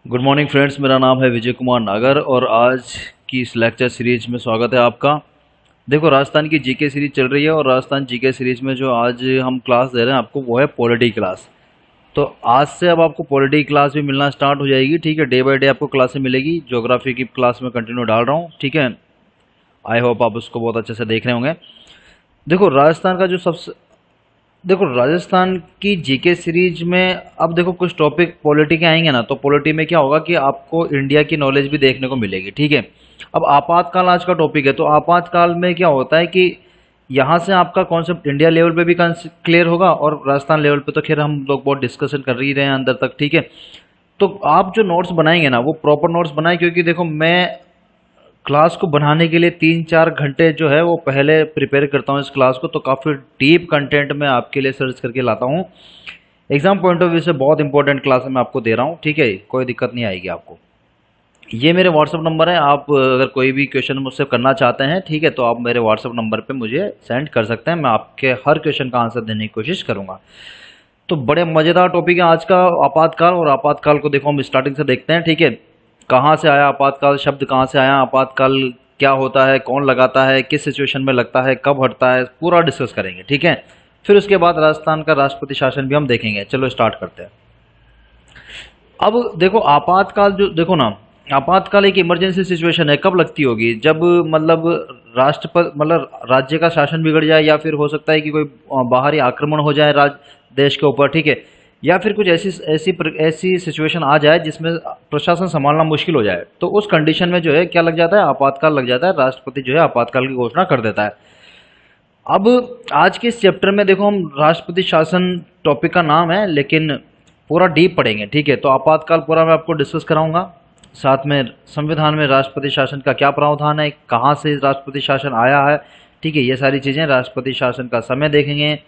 Good morning friends, मेरा नाम है विजय कुमार नागर और आज की इस लेक्चर सीरीज में स्वागत है आपका। देखो, राजस्थान की जीके सीरीज चल रही है और राजस्थान जीके सीरीज में जो आज हम क्लास दे रहे हैं आपको वो है पॉलिटी क्लास। तो आज से अब आपको पॉलिटी क्लास भी मिलना स्टार्ट हो जाएगी। ठीक है, डे बाय डे आपको क्लासें मिलेगी। ज्योग्राफी की क्लास में कंटिन्यू डाल रहा हूँ। ठीक है, आई होप आप उसको बहुत अच्छे से देख रहे होंगे। देखो, राजस्थान की जीके सीरीज में अब देखो कुछ टॉपिक पॉलिटी के आएंगे ना, तो पॉलिटी में क्या होगा कि आपको इंडिया की नॉलेज भी देखने को मिलेगी। ठीक है, अब आपातकाल आज का टॉपिक है, तो आपातकाल में क्या होता है कि यहाँ से आपका कॉन्सेप्ट इंडिया लेवल पे भी क्लियर होगा और राजस्थान लेवल पे तो खैर हम लोग बहुत डिस्कशन कर ही रहे हैं अंदर तक। ठीक है, तो आप जो नोट्स बनाएंगे ना वो प्रॉपर नोट्स बनाए, क्योंकि देखो मैं क्लास को बनाने के लिए 3-4 घंटे जो है वो पहले प्रिपेयर करता हूँ इस क्लास को, तो काफ़ी डीप कंटेंट मैं आपके लिए सर्च करके लाता हूँ। एग्जाम पॉइंट ऑफ व्यू से बहुत इंपॉर्टेंट क्लास मैं आपको दे रहा हूँ। ठीक है, कोई दिक्कत नहीं आएगी आपको। ये मेरे व्हाट्सअप नंबर है, आप अगर कोई भी क्वेश्चन मुझसे करना चाहते हैं, ठीक है, तो आप मेरे व्हाट्सअप नंबर पे मुझे सेंड कर सकते हैं। मैं आपके हर क्वेश्चन का आंसर देने की कोशिश करूंगा। तो बड़े मज़ेदार टॉपिक है आज का आपातकाल। और आपातकाल को देखो हम स्टार्टिंग से देखते हैं। ठीक है, कहाँ से आया आपातकाल शब्द, कहाँ से आया आपातकाल, क्या होता है, कौन लगाता है, किस सिचुएशन में लगता है, कब हटता है, पूरा डिस्कस करेंगे। ठीक है, फिर उसके बाद राजस्थान का राष्ट्रपति शासन भी हम देखेंगे। चलो स्टार्ट करते हैं। अब देखो आपातकाल, जो देखो ना, आपातकाल एक इमरजेंसी सिचुएशन है। कब लगती होगी? जब मतलब राष्ट्रपति मतलब राज्य का शासन बिगड़ जाए, या फिर हो सकता है कि कोई बाहरी आक्रमण हो जाए देश के ऊपर। ठीक है, या फिर कुछ ऐसी सिचुएशन आ जाए जिसमें प्रशासन संभालना मुश्किल हो जाए, तो उस कंडीशन में जो है क्या लग जाता है, आपातकाल लग जाता है। राष्ट्रपति जो है आपातकाल की घोषणा कर देता है। अब आज के इस चैप्टर में देखो हम राष्ट्रपति शासन टॉपिक का नाम है, लेकिन पूरा डीप पढ़ेंगे। ठीक है, तो आपातकाल पूरा मैं आपको डिस्कस कराऊंगा। साथ में संविधान में राष्ट्रपति शासन का क्या प्रावधान है, कहाँ से राष्ट्रपति शासन आया है। ठीक है, ये सारी चीज़ें, राष्ट्रपति शासन का समय देखेंगे,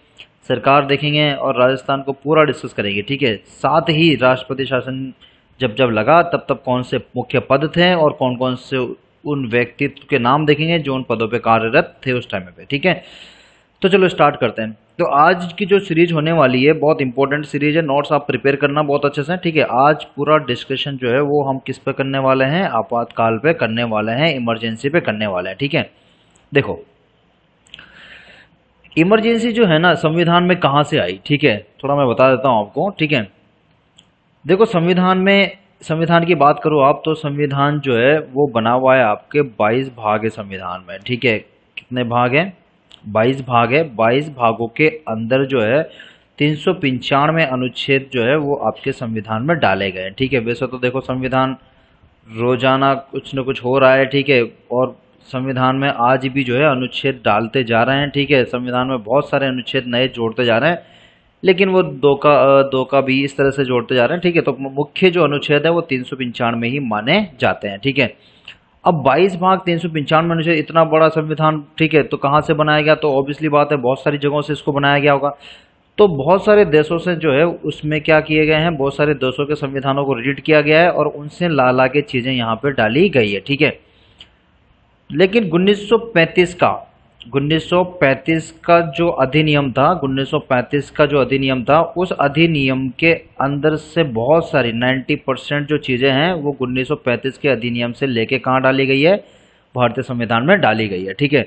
सरकार देखेंगे और राजस्थान को पूरा डिस्कस करेंगे। ठीक है, साथ ही राष्ट्रपति शासन जब जब लगा तब तब कौन से मुख्य पद थे और कौन कौन से उन व्यक्तित्व के नाम देखेंगे जो उन पदों पे कार्यरत थे उस टाइम पे। ठीक है, तो चलो स्टार्ट करते हैं। तो आज की जो सीरीज होने वाली है बहुत इंपॉर्टेंट सीरीज है। नोट्स आप प्रिपेयर करना बहुत अच्छे से। ठीक है, आज पूरा डिस्कशन जो है वो हम किस पे करने वाले हैं, आपातकाल पे करने वाले हैं, इमरजेंसी पे करने वाले हैं। ठीक है, देखो इमरजेंसी जो है ना संविधान में कहाँ से आई, ठीक है, थोड़ा मैं बता देता हूँ आपको। ठीक है, देखो संविधान की बात करो आप, तो संविधान जो है वो बना हुआ है आपके 22 भाग है संविधान में। ठीक है, कितने भाग हैं? 22 भाग है। 22 भागों के अंदर जो है 395 अनुच्छेद जो है वो आपके संविधान में डाले गए हैं। ठीक है, वैसे तो देखो संविधान रोजाना कुछ न कुछ हो रहा है। ठीक है, और संविधान में आज भी जो है अनुच्छेद डालते जा रहे हैं। ठीक है, संविधान में बहुत सारे अनुच्छेद नए जोड़ते जा रहे हैं, लेकिन वो दो का भी इस तरह से जोड़ते जा रहे हैं। ठीक है, तो मुख्य जो अनुच्छेद है वो 395 ही माने जाते हैं। ठीक है, अब 22 भाग 395 अनुच्छेद, इतना बड़ा संविधान। ठीक है, तो कहाँ से बनाया गया? तो ऑब्वियसली बात है बहुत सारी जगहों से इसको बनाया गया होगा। तो बहुत सारे देशों से जो है उसमें क्या किए गए हैं, बहुत सारे देशों के संविधानों को रीड किया गया है और उनसे ला ला के चीजें यहाँ पे डाली गई है। ठीक है, लेकिन 1935 का जो अधिनियम था, 1935 का जो अधिनियम था, उस अधिनियम के अंदर से बहुत सारी 90% जो चीज़ें हैं वो 1935 के अधिनियम से लेके कहाँ डाली गई है, भारतीय संविधान में डाली गई है। ठीक है,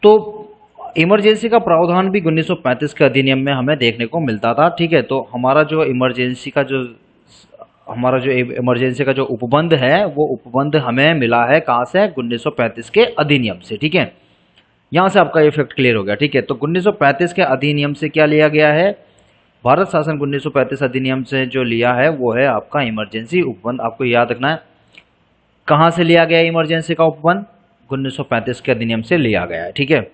तो इमरजेंसी का प्रावधान भी 1935 के अधिनियम में हमें देखने को मिलता था। ठीक है, तो हमारा जो इमरजेंसी का जो उपबंध है वो उपबंध हमें मिला है कहाँ से? 1935 के अधिनियम से। ठीक है, यहाँ से आपका इफेक्ट क्लियर हो गया। ठीक है, तो 1935 के अधिनियम से क्या लिया गया है? भारत शासन 1935 अधिनियम से जो लिया है वो है आपका इमरजेंसी उपबंध। आपको याद रखना है कहाँ से लिया गया इमरजेंसी का उपबंध? 1935 के अधिनियम से लिया गया है। ठीक है,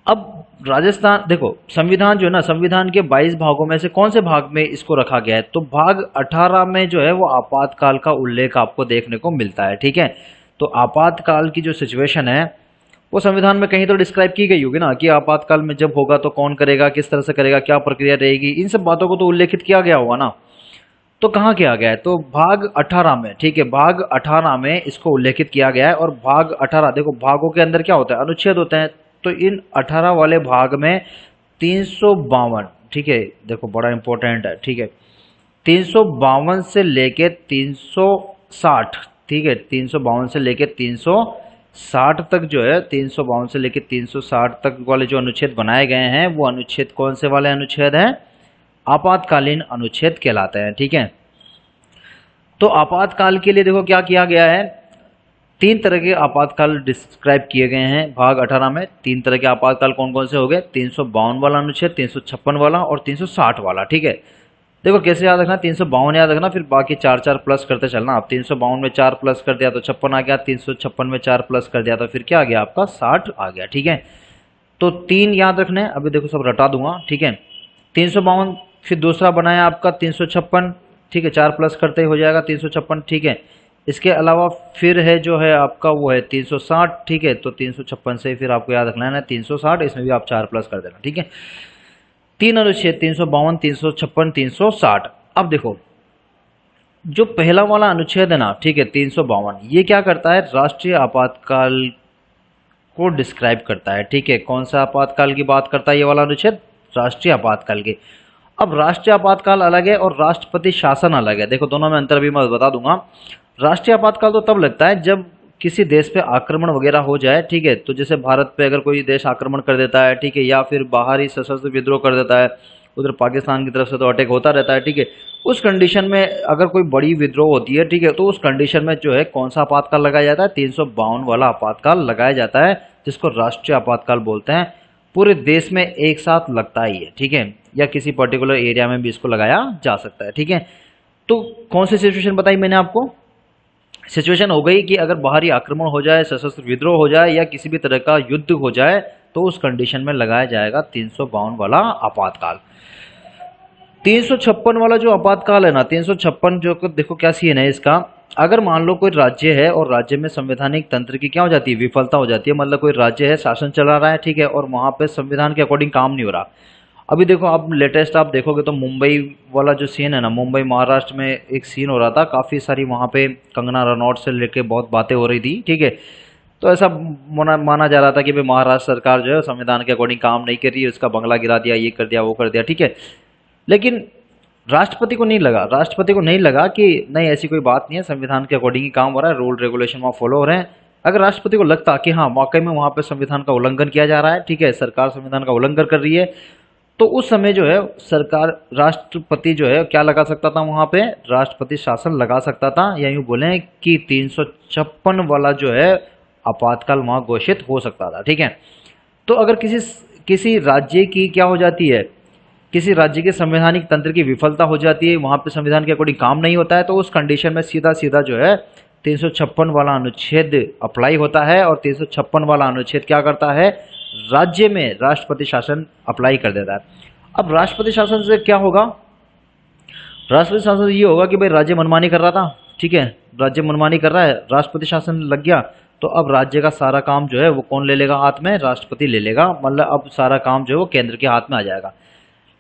अब राजस्थान देखो, संविधान जो है ना, संविधान के 22 भागों में से कौन से भाग में इसको रखा गया है? तो भाग 18 में जो है वो आपातकाल का उल्लेख आपको देखने को मिलता है। ठीक है, तो आपातकाल की जो सिचुएशन है वो संविधान में कहीं तो डिस्क्राइब की गई होगी ना, कि आपातकाल में जब होगा तो कौन करेगा, किस तरह से करेगा, क्या प्रक्रिया रहेगी, इन सब बातों को तो उल्लेखित किया गया होगा ना। तो कहाँ किया गया है? तो भाग 18 में। ठीक है, भाग 18 में इसको उल्लेखित किया गया है। और भाग 18 देखो, भागों के अंदर क्या होता है? अनुच्छेद होते हैं। तो इन 18 वाले भाग में 352, ठीक है, देखो बड़ा इंपॉर्टेंट है। ठीक है, 352 से लेके 360, ठीक है, 352 से लेके 360 तक जो है, 352 से लेके 360 तक वाले जो अनुच्छेद बनाए गए हैं वो अनुच्छेद कौन से वाले अनुच्छेद हैं? आपातकालीन अनुच्छेद कहलाते हैं। ठीक है, तो आपातकाल के लिए देखो क्या किया गया है, 3 तरह के आपातकाल डिस्क्राइब किए गए हैं भाग 18 में। 3 तरह के आपातकाल कौन कौन से हो गए? 352 वाला अनुच्छेद, 356 वाला और 360 वाला। ठीक है, देखो कैसे याद रखना, 352 याद रखना, फिर बाकी 4 प्लस करते चलना। अब 352 में 4 प्लस कर दिया तो 56 आ गया, 356 में 4 प्लस कर दिया तो फिर क्या आ गया आपका? 60 आ गया। ठीक है, तो 3 याद रखने, अभी देखो सब रटा दूंगा। ठीक है, 352, फिर दूसरा बनाया आपका 356, ठीक है, 4 प्लस करते ही हो जाएगा 356। ठीक है, इसके अलावा फिर है जो है आपका वो है 360। ठीक है, तो 356 से फिर आपको याद रखना है 360, इसमें भी आप 4 प्लस कर देना। ठीक है, 3 अनुच्छेद 352, 356, 360। अब देखो जो पहला वाला अनुच्छेद है ना, ठीक है, 352, ये क्या करता है? राष्ट्रीय आपातकाल को डिस्क्राइब करता है। ठीक है, कौन सा आपातकाल की बात करता है ये वाला अनुच्छेद? राष्ट्रीय आपातकाल के। अब राष्ट्रीय आपातकाल अलग है और राष्ट्रपति शासन अलग है। देखो दोनों में अंतर भी मैं बता दूंगा। राष्ट्रीय आपातकाल तो तब लगता है जब किसी देश पे आक्रमण वगैरह हो जाए। ठीक है, तो जैसे भारत पे अगर कोई देश आक्रमण कर देता है, ठीक है, या फिर बाहरी सशस्त्र विद्रोह कर देता है, उधर पाकिस्तान की तरफ से तो अटैक होता रहता है। ठीक है, उस कंडीशन में अगर कोई बड़ी विद्रोह होती है, ठीक है, तो उस कंडीशन में जो है कौन सा आपातकाल लगाया जाता है? 352 वाला आपातकाल लगाया जाता है, जिसको राष्ट्रीय आपातकाल बोलते हैं। पूरे देश में एक साथ लगता ही है। ठीक है, या किसी पर्टिकुलर एरिया में भी इसको लगाया जा सकता है। ठीक है, तो कौन सी सिचुएशन बताई मैंने आपको? सिचुएशन हो गई कि अगर बाहरी आक्रमण हो जाए, सशस्त्र विद्रोह हो जाए या किसी भी तरह का युद्ध हो जाए, तो उस कंडीशन में लगाया जाएगा 352 वाला आपातकाल। 356 वाला जो आपातकाल है ना, 356 जो देखो क्या सीन है इसका। अगर मान लो कोई राज्य है और राज्य में संवैधानिक तंत्र की क्या हो जाती है? विफलता हो जाती है। मतलब कोई राज्य है, शासन चला रहा है, ठीक है, और वहां पे संविधान के अकॉर्डिंग काम नहीं हो रहा। अभी देखो आप लेटेस्ट आप देखोगे तो मुंबई वाला जो सीन है ना, मुंबई महाराष्ट्र में एक सीन हो रहा था, काफ़ी सारी वहाँ पे कंगना रनौत से लेके बहुत बातें हो रही थी। ठीक है, तो ऐसा माना जा रहा था कि भाई महाराष्ट्र सरकार जो है संविधान के अकॉर्डिंग काम नहीं कर रही है, उसका बंगला गिरा दिया, ये कर दिया, वो कर दिया। ठीक है, लेकिन राष्ट्रपति को नहीं लगा, राष्ट्रपति को नहीं लगा कि नहीं ऐसी कोई बात नहीं है, संविधान के अकॉर्डिंग ही काम हो रहा है, रूल रेगुलेशन वहाँ फॉलो हो रहे हैं। अगर राष्ट्रपति को लगता कि हाँ वाकई में वहाँ पे संविधान का उल्लंघन किया जा रहा है, ठीक है, सरकार संविधान का उल्लंघन कर रही है, तो उस समय जो है सरकार, राष्ट्रपति जो है क्या लगा सकता था? वहां पे राष्ट्रपति शासन लगा सकता था, या यूं बोले कि 356 वाला जो है आपातकाल वहां घोषित हो सकता था। ठीक है, तो अगर किसी राज्य की क्या हो जाती है, किसी राज्य के संवैधानिक तंत्र की विफलता हो जाती है, वहां पे संविधान के अकॉर्डिंग काम नहीं होता है, तो उस कंडीशन में सीधा सीधा जो है 356 वाला अनुच्छेद अप्लाई होता है। और 356 वाला अनुच्छेद क्या करता है? राज्य में राष्ट्रपति शासन अप्लाई कर देता है। अब राष्ट्रपति शासन से क्या होगा? राष्ट्रपति शासन ये होगा कि भाई राज्य मनमानी कर रहा था, ठीक है, राज्य मनमानी कर रहा है, राष्ट्रपति शासन लग गया, तो अब राज्य का सारा काम जो है वो कौन ले लेगा हाथ में? राष्ट्रपति ले लेगा। मतलब अब सारा काम जो है वो केंद्र के हाथ में आ जाएगा।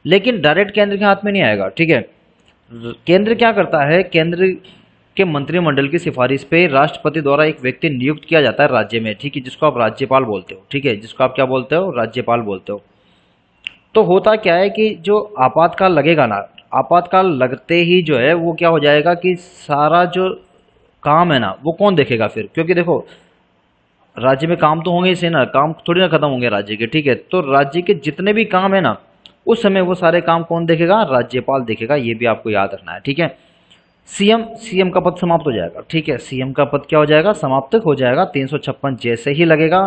लेकिन डायरेक्ट केंद्र के हाथ में नहीं आएगा। ठीक है, केंद्र क्या करता है? केंद्र के मंत्रिमंडल की सिफारिश पे राष्ट्रपति द्वारा एक व्यक्ति नियुक्त किया जाता है राज्य में, ठीक है, जिसको आप राज्यपाल बोलते हो। ठीक है, जिसको आप क्या बोलते हो? राज्यपाल बोलते हो। तो होता क्या है कि जो आपातकाल लगेगा ना, आपातकाल लगते ही जो है वो क्या हो जाएगा कि सारा जो काम है ना वो कौन देखेगा फिर? क्योंकि देखो राज्य में काम तो होंगे ही से ना, काम थोड़ी ना खत्म होंगे राज्य के। ठीक है, तो राज्य के जितने भी काम है ना, उस समय वो सारे काम कौन देखेगा? राज्यपाल देखेगा। ये भी आपको याद रखना है। ठीक है, सीएम का पद समाप्त हो जाएगा। ठीक है, सीएम का पद क्या हो जाएगा? समाप्त हो जाएगा। 356 जैसे ही लगेगा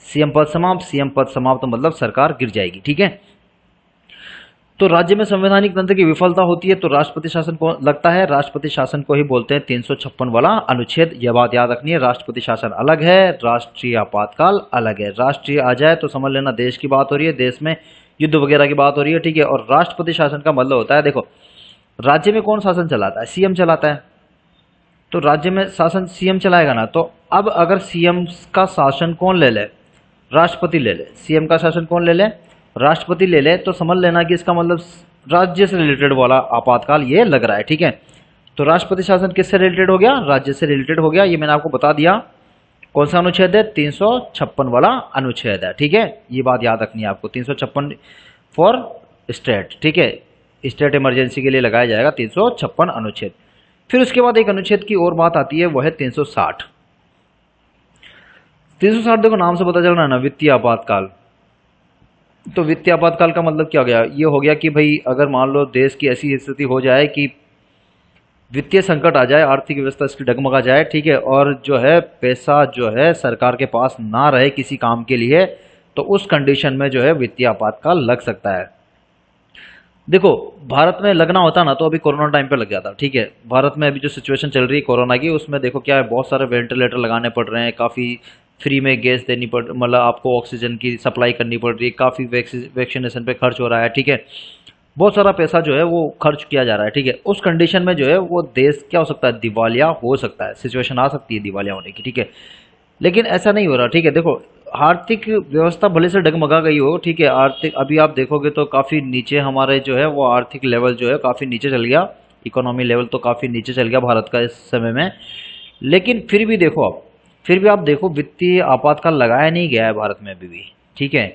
सीएम पद समाप्त मतलब सरकार गिर जाएगी। ठीक है, तो राज्य में संवैधानिक तंत्र की विफलता होती है तो राष्ट्रपति शासन को लगता है, राष्ट्रपति शासन को ही बोलते हैं 356 वाला अनुच्छेद। यह बात याद रखनी है, राष्ट्रपति शासन अलग है, राष्ट्रीय आपातकाल अलग है। राष्ट्रीय आ जाए तो समझ लेना देश की बात हो रही है, देश में युद्ध वगैरह की बात हो रही है। ठीक है, और राष्ट्रपति शासन का मतलब होता है, देखो राज्य में कौन शासन चलाता है? सीएम चलाता है। तो राज्य में शासन सीएम चलाएगा ना, तो अब अगर सीएम का शासन कौन ले ले? राष्ट्रपति ले ले। सीएम का शासन कौन ले ले? राष्ट्रपति ले ले। तो समझ लेना कि इसका मतलब राज्य से रिलेटेड वाला आपातकाल ये लग रहा है। ठीक है, तो राष्ट्रपति शासन किससे रिलेटेड हो गया? राज्य से रिलेटेड हो गया। ये मैंने आपको बता दिया। कौन सा अनुच्छेद है? 356 वाला अनुच्छेद है। ठीक है, ये बात याद रखनी है आपको, 356 फॉर स्टेट। ठीक है, स्टेट इमरजेंसी के लिए लगाया जाएगा 356 अनुच्छेद। फिर उसके बाद एक अनुच्छेद की और बात आती है, वो है 360। 360 देखो नाम से पता चल रहा है ना, वित्तीय आपातकाल। तो वित्तीय आपातकाल का मतलब क्या हो गया, ये हो गया कि भाई अगर मान लो देश की ऐसी स्थिति हो जाए कि वित्तीय संकट आ जाए, आर्थिक व्यवस्था इसकी डगमगा जाए, ठीक है, और जो है पैसा जो है सरकार के पास ना रहे किसी काम के लिए, तो उस कंडीशन में जो है वित्तीय आपातकाल लग सकता है। देखो भारत में लगना होता ना तो अभी कोरोना टाइम पे लग जाता, ठीक है। भारत में अभी जो सिचुएशन चल रही है कोरोना की, उसमें देखो क्या है, बहुत सारे वेंटिलेटर लगाने पड़ रहे हैं, काफ़ी फ्री में गैस देनी पड़, मतलब आपको ऑक्सीजन की सप्लाई करनी पड़ रही है, काफ़ी वैक्सीनेशन पे खर्च हो रहा है, ठीक है। बहुत सारा पैसा जो है वो खर्च किया जा रहा है, ठीक है। उस कंडीशन में जो है वो देश क्या हो सकता है, दिवालिया हो सकता है, सिचुएशन आ सकती है दिवालिया होने की, ठीक है। लेकिन ऐसा नहीं हो रहा, ठीक है। देखो आर्थिक व्यवस्था भले से डगमगा गई हो, ठीक है, आर्थिक अभी आप देखोगे तो काफ़ी नीचे हमारे जो है वो आर्थिक लेवल जो है काफ़ी नीचे चल गया, इकोनॉमी लेवल तो काफ़ी नीचे चल गया भारत का इस समय में। लेकिन फिर भी देखो आप, फिर भी आप देखो वित्तीय आपातकाल लगाया नहीं गया है भारत में अभी भी, ठीक है।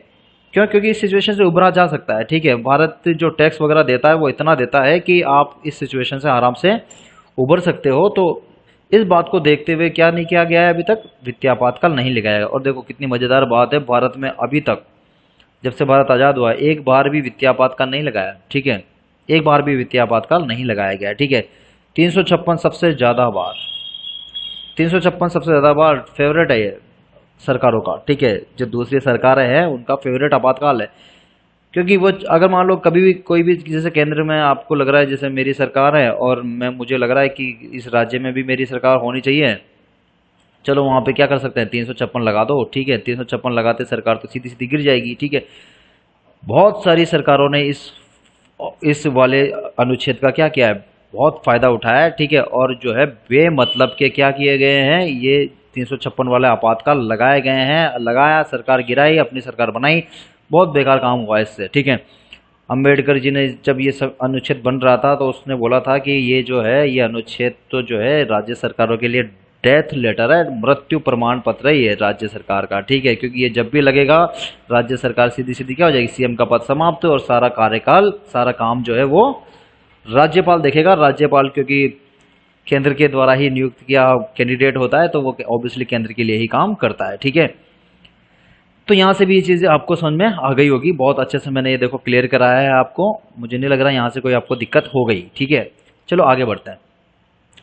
क्यों? क्योंकि इस सिचुएशन से उभरा जा सकता है, ठीक है। भारत जो टैक्स वगैरह देता है वो इतना देता है कि आप इस सिचुएशन से आराम से उभर सकते हो। तो इस बात को देखते हुए क्या नहीं किया गया है, अभी तक वित्तीय आपातकाल नहीं लगाया गया। और देखो कितनी मज़ेदार बात है, भारत में अभी तक जब से भारत आज़ाद हुआ है एक बार भी वित्तीय आपातकाल नहीं लगाया, ठीक है। एक बार भी वित्तीय आपातकाल नहीं लगाया गया, ठीक है। 356 सबसे ज़्यादा बार, 356 सबसे ज़्यादा बार फेवरेट है ये सरकारों का, ठीक है। जो दूसरी सरकारें हैं उनका फेवरेट आपातकाल है, क्योंकि वो अगर मान लो कभी भी कोई भी, जैसे केंद्र में आपको लग रहा है जैसे मेरी सरकार है और मुझे लग रहा है कि इस राज्य में भी मेरी सरकार होनी चाहिए, चलो वहाँ पे क्या कर सकते हैं, 356 लगा दो, ठीक है। 356 लगाते सरकार तो सीधी सीधी गिर जाएगी, ठीक है। बहुत सारी सरकारों ने इस वाले अनुच्छेद का क्या किया है, बहुत फायदा उठाया है, ठीक है। और जो है बेमतलब के क्या किए गए हैं, ये 356 वाले आपातकाल लगाए गए हैं, लगाया, सरकार गिराई, अपनी सरकार बनाई, बहुत बेकार काम हुआ इससे, ठीक है। अम्बेडकर जी ने जब ये सब अनुच्छेद बन रहा था तो उसने बोला था कि ये जो है ये अनुच्छेद तो जो है राज्य सरकारों के लिए डेथ लेटर है, मृत्यु प्रमाण पत्र है ये राज्य सरकार का, ठीक है। क्योंकि ये जब भी लगेगा राज्य सरकार सीधी सीधी क्या हो जाएगी, सीएम का पद समाप्त और सारा कार्यकाल, सारा काम जो है वो राज्यपाल देखेगा। राज्यपाल क्योंकि केंद्र के द्वारा ही नियुक्त किया कैंडिडेट होता है तो वो ऑब्वियसली केंद्र के लिए ही काम करता है, ठीक है। तो यहाँ से भी ये चीज़ें आपको समझ में आ गई होगी, बहुत अच्छे से मैंने ये देखो क्लियर कराया है आपको, मुझे नहीं लग रहा यहाँ से कोई आपको दिक्कत हो गई, ठीक है। चलो आगे बढ़ते हैं।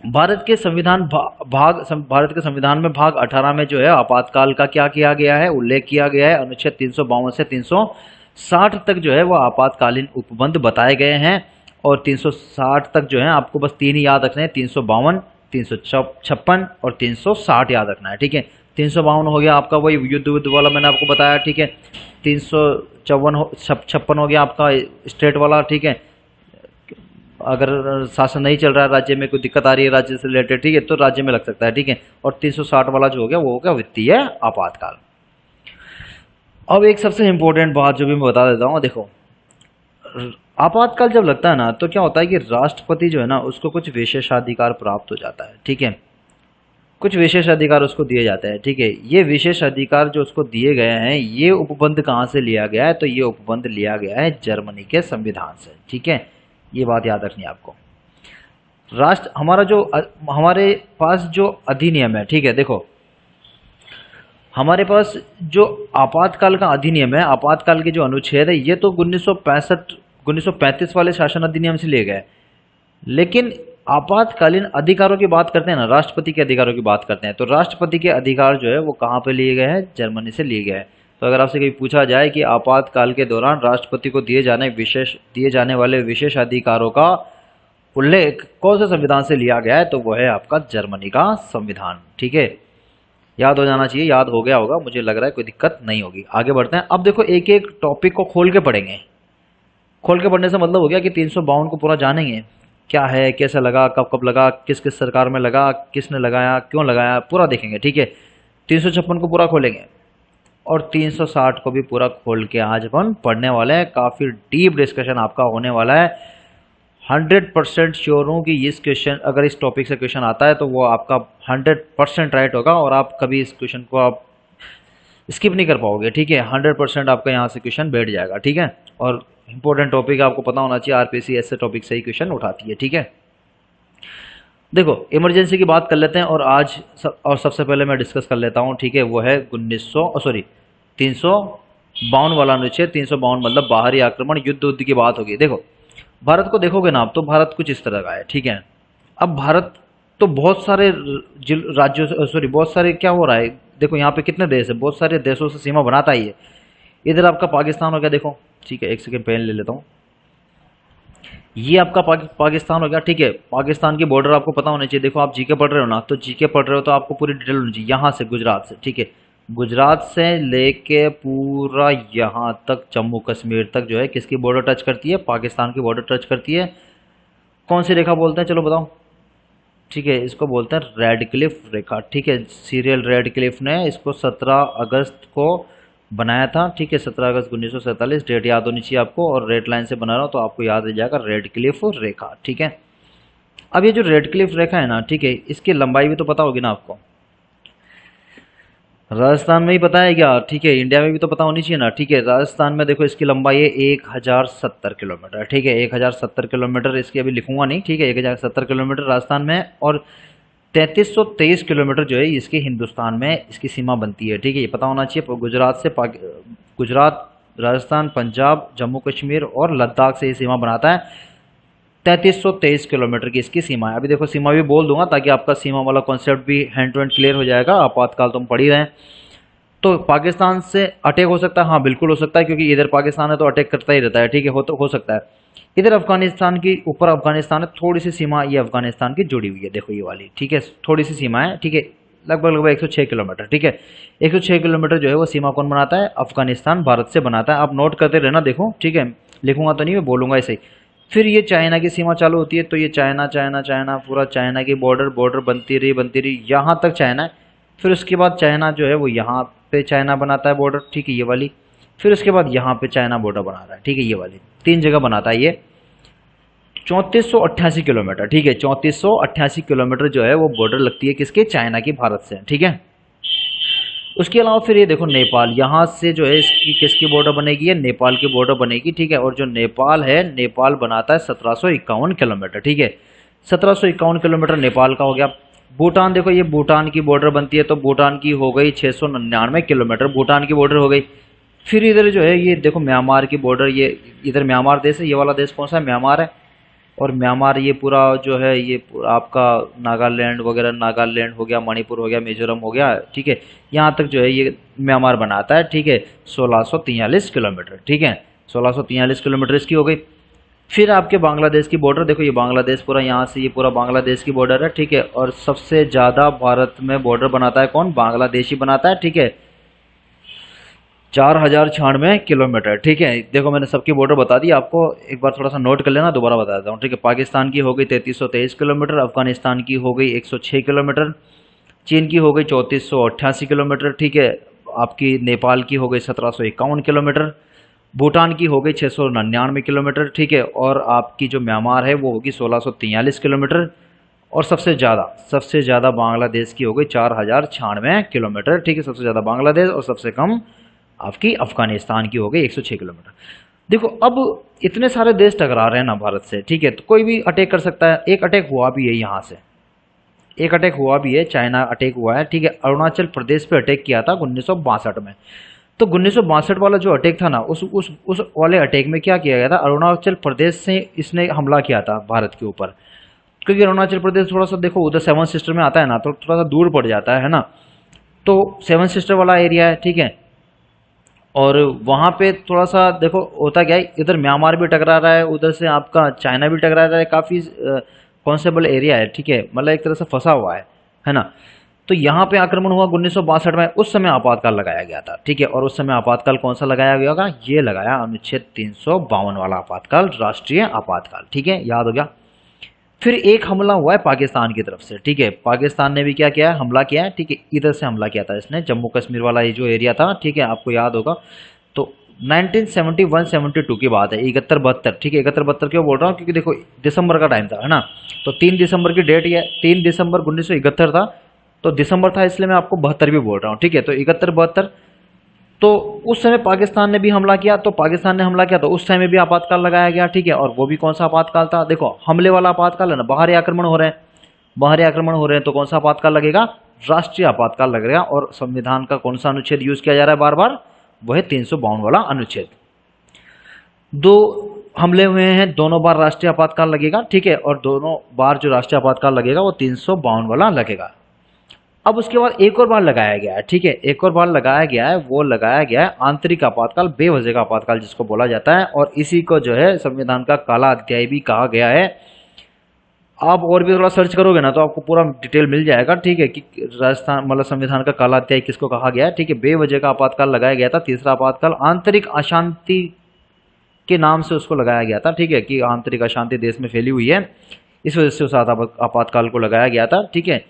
भारत के संविधान भारत के संविधान में भाग 18 में जो है आपातकाल का क्या किया गया है, उल्लेख किया गया है। अनुच्छेद 352 से 360 तक जो है वो आपातकालीन उपबंध बताए गए हैं। और 360 तक जो है आपको बस तीन ही याद रखने हैं, 352, 356 और 360 याद रखना है, ठीक है। 352 हो गया आपका वही युद्ध युद्ध वाला मैंने आपको बताया, ठीक है। 356 हो गया आपका स्टेट वाला, ठीक है। अगर शासन नहीं चल रहा है, राज्य में कोई दिक्कत आ रही है राज्य से रिलेटेड, ठीक है, तो राज्य में लग सकता है, ठीक है। और 360 वाला जो हो गया वो हो गया वित्तीय आपातकाल। अब एक सबसे इंपॉर्टेंट बात जो भी मैं बता देता हूँ, देखो आपातकाल जब लगता है ना तो क्या होता है कि राष्ट्रपति जो है ना उसको कुछ विशेषाधिकार प्राप्त हो जाता है, ठीक है। कुछ विशेष अधिकार उसको दिए जाते हैं, ठीक है। ये विशेष अधिकार जो उसको दिए गए हैं, ये उपबंध कहाँ से लिया गया है, तो ये उपबंध लिया गया है जर्मनी के संविधान से, ठीक है। ये बात याद रखनी है आपको। हमारे पास जो अधिनियम है, ठीक है, देखो हमारे पास जो आपातकाल का अधिनियम है, आपातकाल के जो अनुच्छेद है, ये तो 1935 वाले शासन अधिनियम से लिए गए। लेकिन आपातकालीन अधिकारों की बात करते हैं ना, राष्ट्रपति के अधिकारों की बात करते हैं, तो राष्ट्रपति के अधिकार जो है वो कहाँ पे लिए गए हैं, जर्मनी से लिए गए हैं। तो अगर आपसे कहीं पूछा जाए कि आपातकाल के दौरान राष्ट्रपति को दिए जाने वाले विशेष अधिकारों का उल्लेख कौन से संविधान से लिया गया है, तो वो है आपका जर्मनी का संविधान, ठीक है। याद हो जाना चाहिए, याद हो गया होगा, मुझे लग रहा है कोई दिक्कत नहीं होगी। आगे बढ़ते हैं। अब देखो एक एक टॉपिक को खोल के पढ़ेंगे। खोल के पढ़ने से मतलब हो गया कि 352 को पूरा जानेंगे, क्या है, कैसे लगा, कब कब लगा, किस किस सरकार में लगा, किसने लगाया, क्यों लगाया, पूरा देखेंगे, ठीक है। 356 को पूरा खोलेंगे और 360 को भी पूरा खोल के आज अपन पढ़ने वाले हैं। काफ़ी डीप डिस्कशन आपका होने वाला है। 100% श्योर हूँ कि इस क्वेश्चन, अगर इस टॉपिक से क्वेश्चन आता है तो वो आपका 100% राइट होगा और आप कभी इस क्वेश्चन को आप स्किप नहीं कर पाओगे, ठीक है। 100% आपका यहाँ से क्वेश्चन बैठ जाएगा, ठीक है। और इंपॉर्टेंट टॉपिक है, आपको पता होना चाहिए, आरपीसी ऐसे टॉपिक से ही क्वेश्चन उठाती है। ठीक है, देखो इमरजेंसी की बात कर लेते हैं और और सबसे पहले मैं डिस्कस कर लेता हूँ। ठीक है, वो है 352 वाला अनुच्छेद। 352 मतलब बाहरी आक्रमण, युद्ध की बात होगी। देखो भारत को देखोगे ना आप, तो भारत कुछ इस तरह का है। ठीक है, अब भारत तो बहुत सारे राज्यों से, सॉरी बहुत सारे क्या हो रहा है, देखो यहाँ पे कितने देश है, बहुत सारे देशों से सीमा बनाता ही है। इधर आपका पाकिस्तान हो गया, देखो। ठीक है, एक सेकेंड पेन ले लेता हूँ। ये आपका पाकिस्तान हो गया। ठीक है, पाकिस्तान की बॉर्डर आपको पता होना चाहिए। देखो आप जीके पढ़ रहे हो ना, तो जीके पढ़ रहे हो तो आपको पूरी डिटेल होनी चाहिए। यहाँ से गुजरात से, ठीक है, गुजरात से लेके पूरा यहाँ तक जम्मू कश्मीर तक जो है किसकी बॉर्डर टच करती है, पाकिस्तान की बॉर्डर टच करती है। कौन सी रेखा बोलते हैं, चलो बताओ। ठीक है, इसको बोलते हैं रेड क्लिफ रेखा। ठीक है, सीरियल रेड क्लिफ ने इसको 17 अगस्त को बनाया था। ठीक है, 17 अगस्त 1947, डेट याद होनी चाहिए आपको, और रेड लाइन से बना रहा हूँ तो आपको याद रह जाएगा रेड क्लिफ रेखा। ठीक है, अब ये जो रेड क्लिफ रेखा है ना, ठीक है, इसकी लंबाई भी तो पता होगी ना आपको। राजस्थान में ही पता है क्या? ठीक है, इंडिया में भी तो पता होनी चाहिए ना। ठीक है, राजस्थान में देखो इसकी लंबाई है 1070 किलोमीटर। ठीक है, 1070 किलोमीटर, इसकी अभी लिखूंगा नहीं। ठीक है, 1070 किलोमीटर राजस्थान में, और 3323 किलोमीटर जो है इसके हिंदुस्तान में इसकी सीमा बनती है। ठीक है, ये पता होना चाहिए। गुजरात, राजस्थान, पंजाब, जम्मू कश्मीर और लद्दाख से ये सीमा बनाता है। 3323 किलोमीटर की इसकी सीमा है। अभी देखो सीमा भी बोल दूंगा ताकि आपका सीमा वाला कॉन्सेप्ट भी हैंड टू हैंड क्लियर हो जाएगा। आपातकाल तुम पढ़ ही रहे हैं। तो पाकिस्तान से अटैक हो सकता है, हाँ बिल्कुल हो सकता है, क्योंकि इधर पाकिस्तान है तो अटैक करता ही रहता है। ठीक है, हो सकता है। इधर अफगानिस्तान की ऊपर अफगानिस्तान है, थोड़ी सी सीमा ये अफगानिस्तान की जुड़ी हुई है, देखो ये वाली। ठीक है, थोड़ी सी सीमा है। ठीक है, लगभग 106 किलोमीटर। ठीक है, 106 किलोमीटर जो है वो सीमा कौन बनाता है? अफगानिस्तान भारत से बनाता है। आप नोट करते रहना, देखो। ठीक है, लिखूंगा तो नहीं, मैं बोलूंगा ऐसे ही। फिर ये चाइना की सीमा चालू होती है, तो ये चाइना चाइना चाइना, पूरा चाइना की बॉर्डर बनती रही यहाँ तक चाइना है। फिर उसके बाद चाइना जो है वो यहाँ पे चाइना बनाता है बॉर्डर। ठीक है, ये वाली। फिर उसके बाद यहाँ पे चाइना बॉर्डर बना रहा है। ठीक है, ये वाली 3 जगह बनाता है ये। 3488 किलोमीटर। ठीक है, 3488 किलोमीटर जो है वो बॉर्डर लगती है किसके? चाइना की, भारत से। ठीक है, उसके अलावा फिर ये देखो नेपाल, यहाँ से जो है इसकी किसकी बॉर्डर बनेगी? है नेपाल की बॉर्डर बनेगी। ठीक है, और जो नेपाल है, नेपाल बनाता है 1751 किलोमीटर। ठीक है, 1751 किलोमीटर नेपाल का हो गया। भूटान, देखो ये भूटान की बॉर्डर बनती है, तो भूटान की हो गई 699 किलोमीटर, भूटान की बॉर्डर हो गई। फिर इधर जो है ये देखो म्यांमार की बॉर्डर, ये इधर म्यांमार देश है, ये वाला देश कौन सा है? म्यांमार है। और म्यांमार ये पूरा जो है ये आपका नागालैंड वगैरह, नागालैंड हो गया, मणिपुर हो गया, मिजोरम हो गया। ठीक है, यहाँ तक जो है ये म्यांमार बनाता है। ठीक है, 1643 किलोमीटर। ठीक है, 1643 किलोमीटर इसकी हो गई। फिर आपके बांग्लादेश की बॉर्डर, देखो ये बांग्लादेश पूरा, यहाँ से ये पूरा बांग्लादेश की बॉर्डर है। ठीक है, और सबसे ज़्यादा भारत में बॉर्डर बनाता है कौन? बांग्लादेश ही बनाता है। ठीक है, 4096 किलोमीटर। ठीक है, देखो मैंने सबकी बॉर्डर बता दी आपको, एक बार थोड़ा सा नोट कर लेना, दोबारा बता देता हूँ। ठीक है, पाकिस्तान की हो गई 3323 किलोमीटर, अफगानिस्तान की हो गई 106 किलोमीटर, चीन की हो गई 3488 किलोमीटर। ठीक है, आपकी नेपाल की हो गई 1751 किलोमीटर, भूटान की हो गई 699 किलोमीटर। ठीक है, और आपकी जो म्यांमार है वो होगी 1643 किलोमीटर, और सबसे ज़्यादा बांग्लादेश की हो गई 4096 किलोमीटर। ठीक है, सबसे ज़्यादा बांग्लादेश, और सबसे कम आपकी अफगानिस्तान की हो गई 106 किलोमीटर। देखो अब इतने सारे देश टकरा रहे हैं ना भारत से। ठीक है, तो कोई भी अटैक कर सकता है। एक अटैक हुआ भी है, यहाँ से एक अटैक हुआ भी है, चाइना अटैक हुआ है। ठीक है, अरुणाचल प्रदेश पे अटैक किया था 1962 में। तो 1962 वाला जो अटैक था ना, उस वाले अटैक में क्या किया गया था? अरुणाचल प्रदेश से इसने हमला किया था भारत के ऊपर, क्योंकि अरुणाचल प्रदेश थोड़ा सा देखो उधर 7 सिस्टर में आता है ना, तो थोड़ा सा दूर पड़ जाता है ना। तो 7 सिस्टर वाला एरिया है। ठीक है, और वहाँ पे थोड़ा सा देखो होता क्या है, इधर म्यांमार भी टकरा रहा है, उधर से आपका चाइना भी टकरा रहा है, काफ़ी कॉन्सेबल एरिया है। ठीक है, मतलब एक तरह से फंसा हुआ है ना। तो यहाँ पे आक्रमण हुआ 1962 में, उस समय आपातकाल लगाया गया था। ठीक है, और उस समय आपातकाल कौन सा लगाया गया होगा? ये लगाया अनुच्छेद 352 वाला आपातकाल, राष्ट्रीय आपातकाल। ठीक है, याद हो गया। फिर एक हमला हुआ है पाकिस्तान की तरफ से। ठीक है, पाकिस्तान ने भी क्या किया है? हमला किया है। ठीक है, इधर से हमला किया था इसने, जम्मू कश्मीर वाला ये जो एरिया था। ठीक है, आपको याद होगा। तो 1971-72 की बात है, 71-72। ठीक है, 71-72 क्यों बोल रहा हूँ? क्योंकि देखो दिसंबर का टाइम था, है ना। तो 3 दिसंबर की डेट, ये 3 दिसंबर 1971 था, तो दिसंबर था, इसलिए मैं आपको 72 भी बोल रहा हूँ। ठीक है, तो 71-72 तो उस समय पाकिस्तान ने भी हमला किया, तो पाकिस्तान ने हमला किया तो उस समय भी आपातकाल लगाया गया, ठीक है। और वो भी कौन सा आपातकाल था, देखो हमले वाला आपातकाल है ना, बाहरी आक्रमण हो रहे हैं, बाहरी आक्रमण हो रहे हैं तो कौन सा आपातकाल लगेगा, राष्ट्रीय आपातकाल लगेगा। और संविधान का कौन सा अनुच्छेद यूज किया जा रहा है बार बार, वह है 352 वाला अनुच्छेद। दो हमले हुए हैं, दोनों बार राष्ट्रीय आपातकाल लगेगा, ठीक है। और दोनों बार जो राष्ट्रीय आपातकाल लगेगा वो 352 वाला लगेगा। अब उसके बाद एक और बार लगाया गया है, ठीक है, एक और बार लगाया गया है, वो लगाया गया है आंतरिक आपातकाल, बेवजह का आपातकाल जिसको बोला जाता है। और इसी को जो है संविधान का काला अध्याय भी कहा गया है। आप और भी थोड़ा सर्च करोगे ना तो आपको पूरा डिटेल मिल जाएगा, ठीक है, कि राजस्थान मतलब संविधान का काला अध्याय किसको कहा गया है, ठीक है। बेवजह का आपातकाल लगाया गया था। तीसरा आपातकाल आंतरिक अशांति के नाम से उसको लगाया गया था, ठीक है, कि आंतरिक अशांति देश में फैली हुई है, इस वजह से उस आपातकाल को लगाया गया था, ठीक है।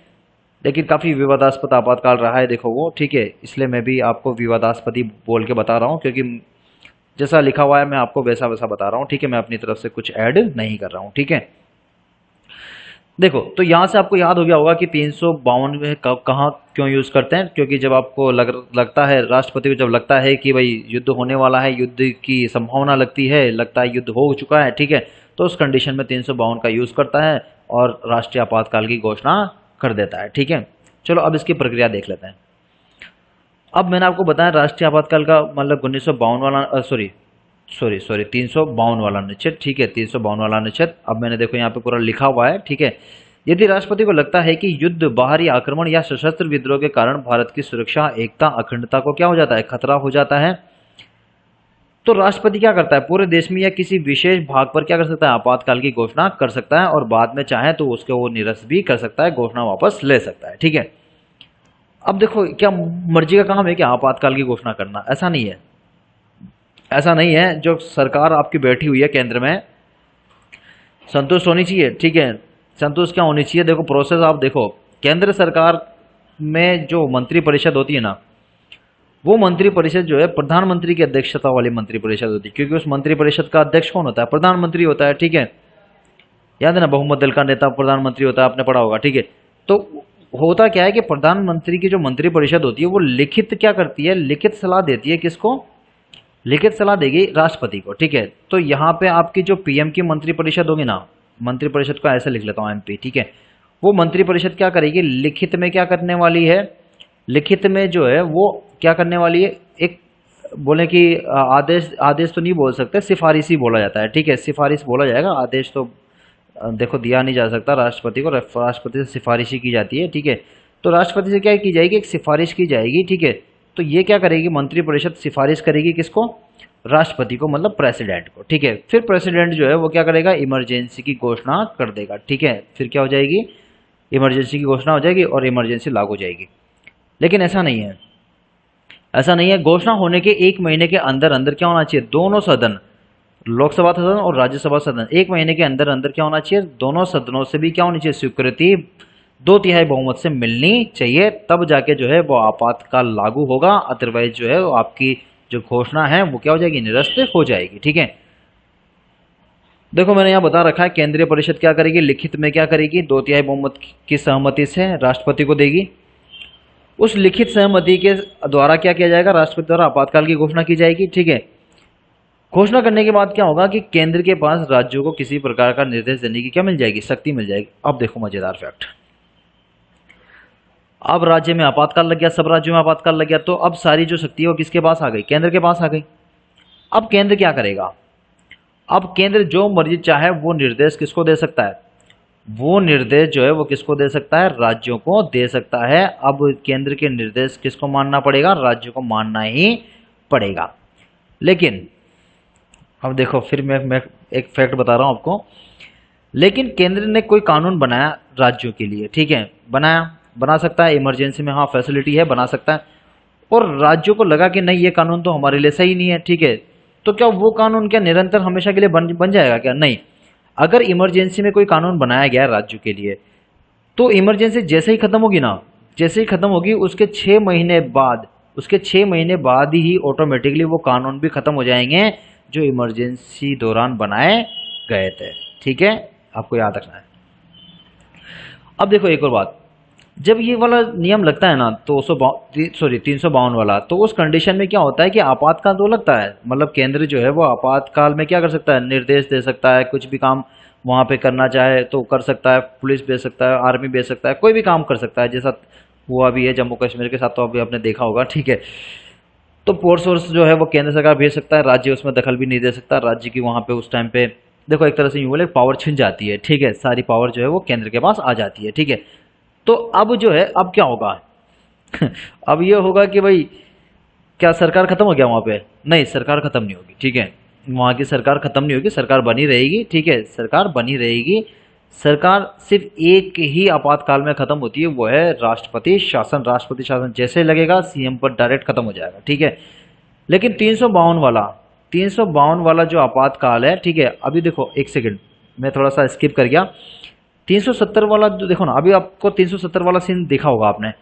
लेकिन काफ़ी विवादास्पद आपातकाल रहा है, देखो वो, ठीक है। इसलिए मैं भी आपको विवादास्पद ही बोल के बता रहा हूँ, क्योंकि जैसा लिखा हुआ है मैं आपको वैसा वैसा बता रहा हूँ, ठीक है। मैं अपनी तरफ से कुछ ऐड नहीं कर रहा हूँ, ठीक है। देखो तो यहाँ से आपको याद हो गया होगा कि 352 में कहाँ क्यों यूज़ करते हैं, क्योंकि जब आपको लगता है, राष्ट्रपति को जब लगता है कि भाई युद्ध होने वाला है, युद्ध की संभावना लगती है, लगता है युद्ध हो चुका है, ठीक है, तो उस कंडीशन में 352 का यूज़ करता है और राष्ट्रीय आपातकाल की घोषणा कर देता है, ठीक है। चलो अब इसकी प्रक्रिया देख लेते हैं। अब मैंने आपको बताया राष्ट्रीय आपातकाल का मतलब 1952 वाला सॉरी 352 वाला अनुच्छेद, ठीक है, 352 वाला अनुच्छेद। अब मैंने देखो यहाँ पे पूरा लिखा हुआ है, ठीक है। यदि राष्ट्रपति को लगता है कि युद्ध, बाहरी आक्रमण या सशस्त्र विद्रोह के कारण भारत की सुरक्षा, एकता, अखंडता को क्या हो जाता है, खतरा हो जाता है, तो राष्ट्रपति क्या करता है, पूरे देश में या किसी विशेष भाग पर क्या कर सकता है, आपातकाल की घोषणा कर सकता है। और बाद में चाहे तो उसके वो निरस्त भी कर सकता है, घोषणा वापस ले सकता है, ठीक है। अब देखो क्या मर्जी का काम है क्या आपातकाल की घोषणा करना, ऐसा नहीं है, ऐसा नहीं है। जो सरकार आपकी बैठी हुई है केंद्र में, संतुष्ट होनी चाहिए, ठीक है। संतुष्ट क्या होनी चाहिए, देखो प्रोसेस आप देखो, केंद्र सरकार में जो मंत्री परिषद होती है ना, वो मंत्री परिषद जो है प्रधानमंत्री की अध्यक्षता वाली मंत्री परिषद होती है, क्योंकि उस मंत्री परिषद का अध्यक्ष कौन होता है, प्रधानमंत्री होता है, ठीक है। याद है ना, बहुमत दल का नेता प्रधानमंत्री होता है, आपने पढ़ा होगा, ठीक है। तो होता क्या है कि प्रधानमंत्री की जो मंत्री परिषद होती है वो लिखित क्या करती है, लिखित सलाह देती है, किसको, लिखित सलाह देगी राष्ट्रपति को, ठीक है। तो यहाँ पे आपकी जो पीएम की मंत्री परिषद होगी ना, मंत्री परिषद को ऐसे लिख लेता हूँ एमपी, ठीक है, वो मंत्री परिषद क्या करेगी, लिखित में क्या करने वाली है, लिखित में जो है वो क्या करने वाली है, एक बोले कि आदेश, आदेश तो नहीं बोल सकते, सिफारिश ही बोला जाता है, ठीक है, सिफारिश बोला जाएगा, आदेश तो देखो दिया नहीं जा सकता राष्ट्रपति को, राष्ट्रपति से सिफारिश ही की जाती है, ठीक है। तो राष्ट्रपति से क्या की जाएगी, एक सिफारिश की जाएगी, ठीक है। तो ये क्या करेगी, मंत्रिपरिषद सिफारिश करेगी किसको, राष्ट्रपति को, मतलब प्रेसिडेंट को, ठीक है। फिर प्रेसिडेंट जो है वो क्या करेगा, इमरजेंसी की घोषणा कर देगा, ठीक है। फिर क्या हो जाएगी, इमरजेंसी की घोषणा हो जाएगी और इमरजेंसी लागू हो जाएगी। लेकिन ऐसा नहीं है, ऐसा नहीं है। घोषणा होने के 1 महीने के अंदर अंदर क्या होना चाहिए, दोनों सदन, लोकसभा सदन और राज्यसभा सदन, 1 महीने के अंदर अंदर क्या होना चाहिए, दोनों सदनों से भी क्या होनी चाहिए, स्वीकृति 2/3 बहुमत से मिलनी चाहिए, तब जाके जो है वो आपातकाल लागू होगा। अदरवाइज जो है वो आपकी जो घोषणा है वो क्या हो जाएगी, निरस्त हो जाएगी, ठीक है। देखो मैंने यहाँ बता रखा है, केंद्रीय परिषद क्या करेगी, लिखित में क्या करेगी, 2/3 बहुमत की सहमति से राष्ट्रपति को देगी। उस लिखित सहमति के द्वारा क्या किया जाएगा, राष्ट्रपति द्वारा आपातकाल की घोषणा की जाएगी, ठीक है। घोषणा करने के बाद क्या होगा कि केंद्र के पास राज्यों को किसी प्रकार का निर्देश देने की क्या मिल जाएगी, शक्ति मिल जाएगी। अब देखो मजेदार फैक्ट, अब राज्य में आपातकाल लग गया, सब राज्यों में आपातकाल लग गया, तो अब सारी जो शक्ति है वो किसके पास आ गई, केंद्र के पास आ गई। अब केंद्र क्या करेगा, अब केंद्र जो मर्जी चाहे वो निर्देश किसको दे सकता है, वो निर्देश जो है वो किसको दे सकता है, राज्यों को दे सकता है। अब केंद्र के निर्देश किसको मानना पड़ेगा, राज्यों को मानना ही पड़ेगा। लेकिन अब देखो फिर मैं एक फैक्ट बता रहा हूं आपको, लेकिन केंद्र ने कोई कानून बनाया राज्यों के लिए, ठीक है, बना सकता है, इमरजेंसी में हाँ फैसिलिटी है, बना सकता है। और राज्यों को लगा कि नहीं ये कानून तो हमारे लिए सही नहीं है, ठीक है, तो क्या वो कानून क्या निरंतर हमेशा के लिए बन जाएगा क्या, नहीं। अगर इमरजेंसी में कोई कानून बनाया गया है राज्यों के लिए, तो इमरजेंसी जैसे ही खत्म होगी ना, जैसे ही खत्म होगी उसके 6 महीने बाद, उसके 6 महीने बाद ही ऑटोमेटिकली वो कानून भी खत्म हो जाएंगे जो इमरजेंसी दौरान बनाए गए थे, ठीक है, आपको याद रखना है। अब देखो एक और बात, जब ये वाला नियम लगता है ना, तो 352 वाला, तो उस कंडीशन में क्या होता है कि आपातकाल तो लगता है, मतलब केंद्र जो है वो आपातकाल में क्या कर सकता है, निर्देश दे सकता है, कुछ भी काम वहां पे करना चाहे तो कर सकता है, पुलिस भेज सकता है, आर्मी भेज सकता है, कोई भी काम कर सकता है, जैसा हुआ भी है जम्मू कश्मीर के साथ, तो अभी आपने देखा होगा, ठीक है। तो फोर्स वोर्स जो है वो केंद्र सरकार भेज सकता है, राज्य उसमें दखल भी नहीं दे सकता, राज्य की वहां पे उस टाइम पे देखो एक तरह से यूं बोले पावर छिन जाती है, ठीक है, सारी पावर जो है वो केंद्र के पास आ जाती है, ठीक है। तो अब जो है अब क्या होगा अब ये होगा कि भाई क्या सरकार खत्म हो गया वहां पे? नहीं, सरकार खत्म नहीं होगी, ठीक है, वहां की सरकार खत्म नहीं होगी, सरकार बनी रहेगी, ठीक है, सरकार बनी रहेगी। सरकार सिर्फ एक ही आपातकाल में खत्म होती है, वो है राष्ट्रपति शासन। राष्ट्रपति शासन जैसे लगेगा सीएम पर डायरेक्ट खत्म हो जाएगा, ठीक है। लेकिन 352 वाला जो आपातकाल है, ठीक है, अभी देखो एक सेकंड, मैं थोड़ा सा स्किप कर गया। 370 वाला जो देखो ना, अभी आपको 370 वाला सीन देखा होगा आपने,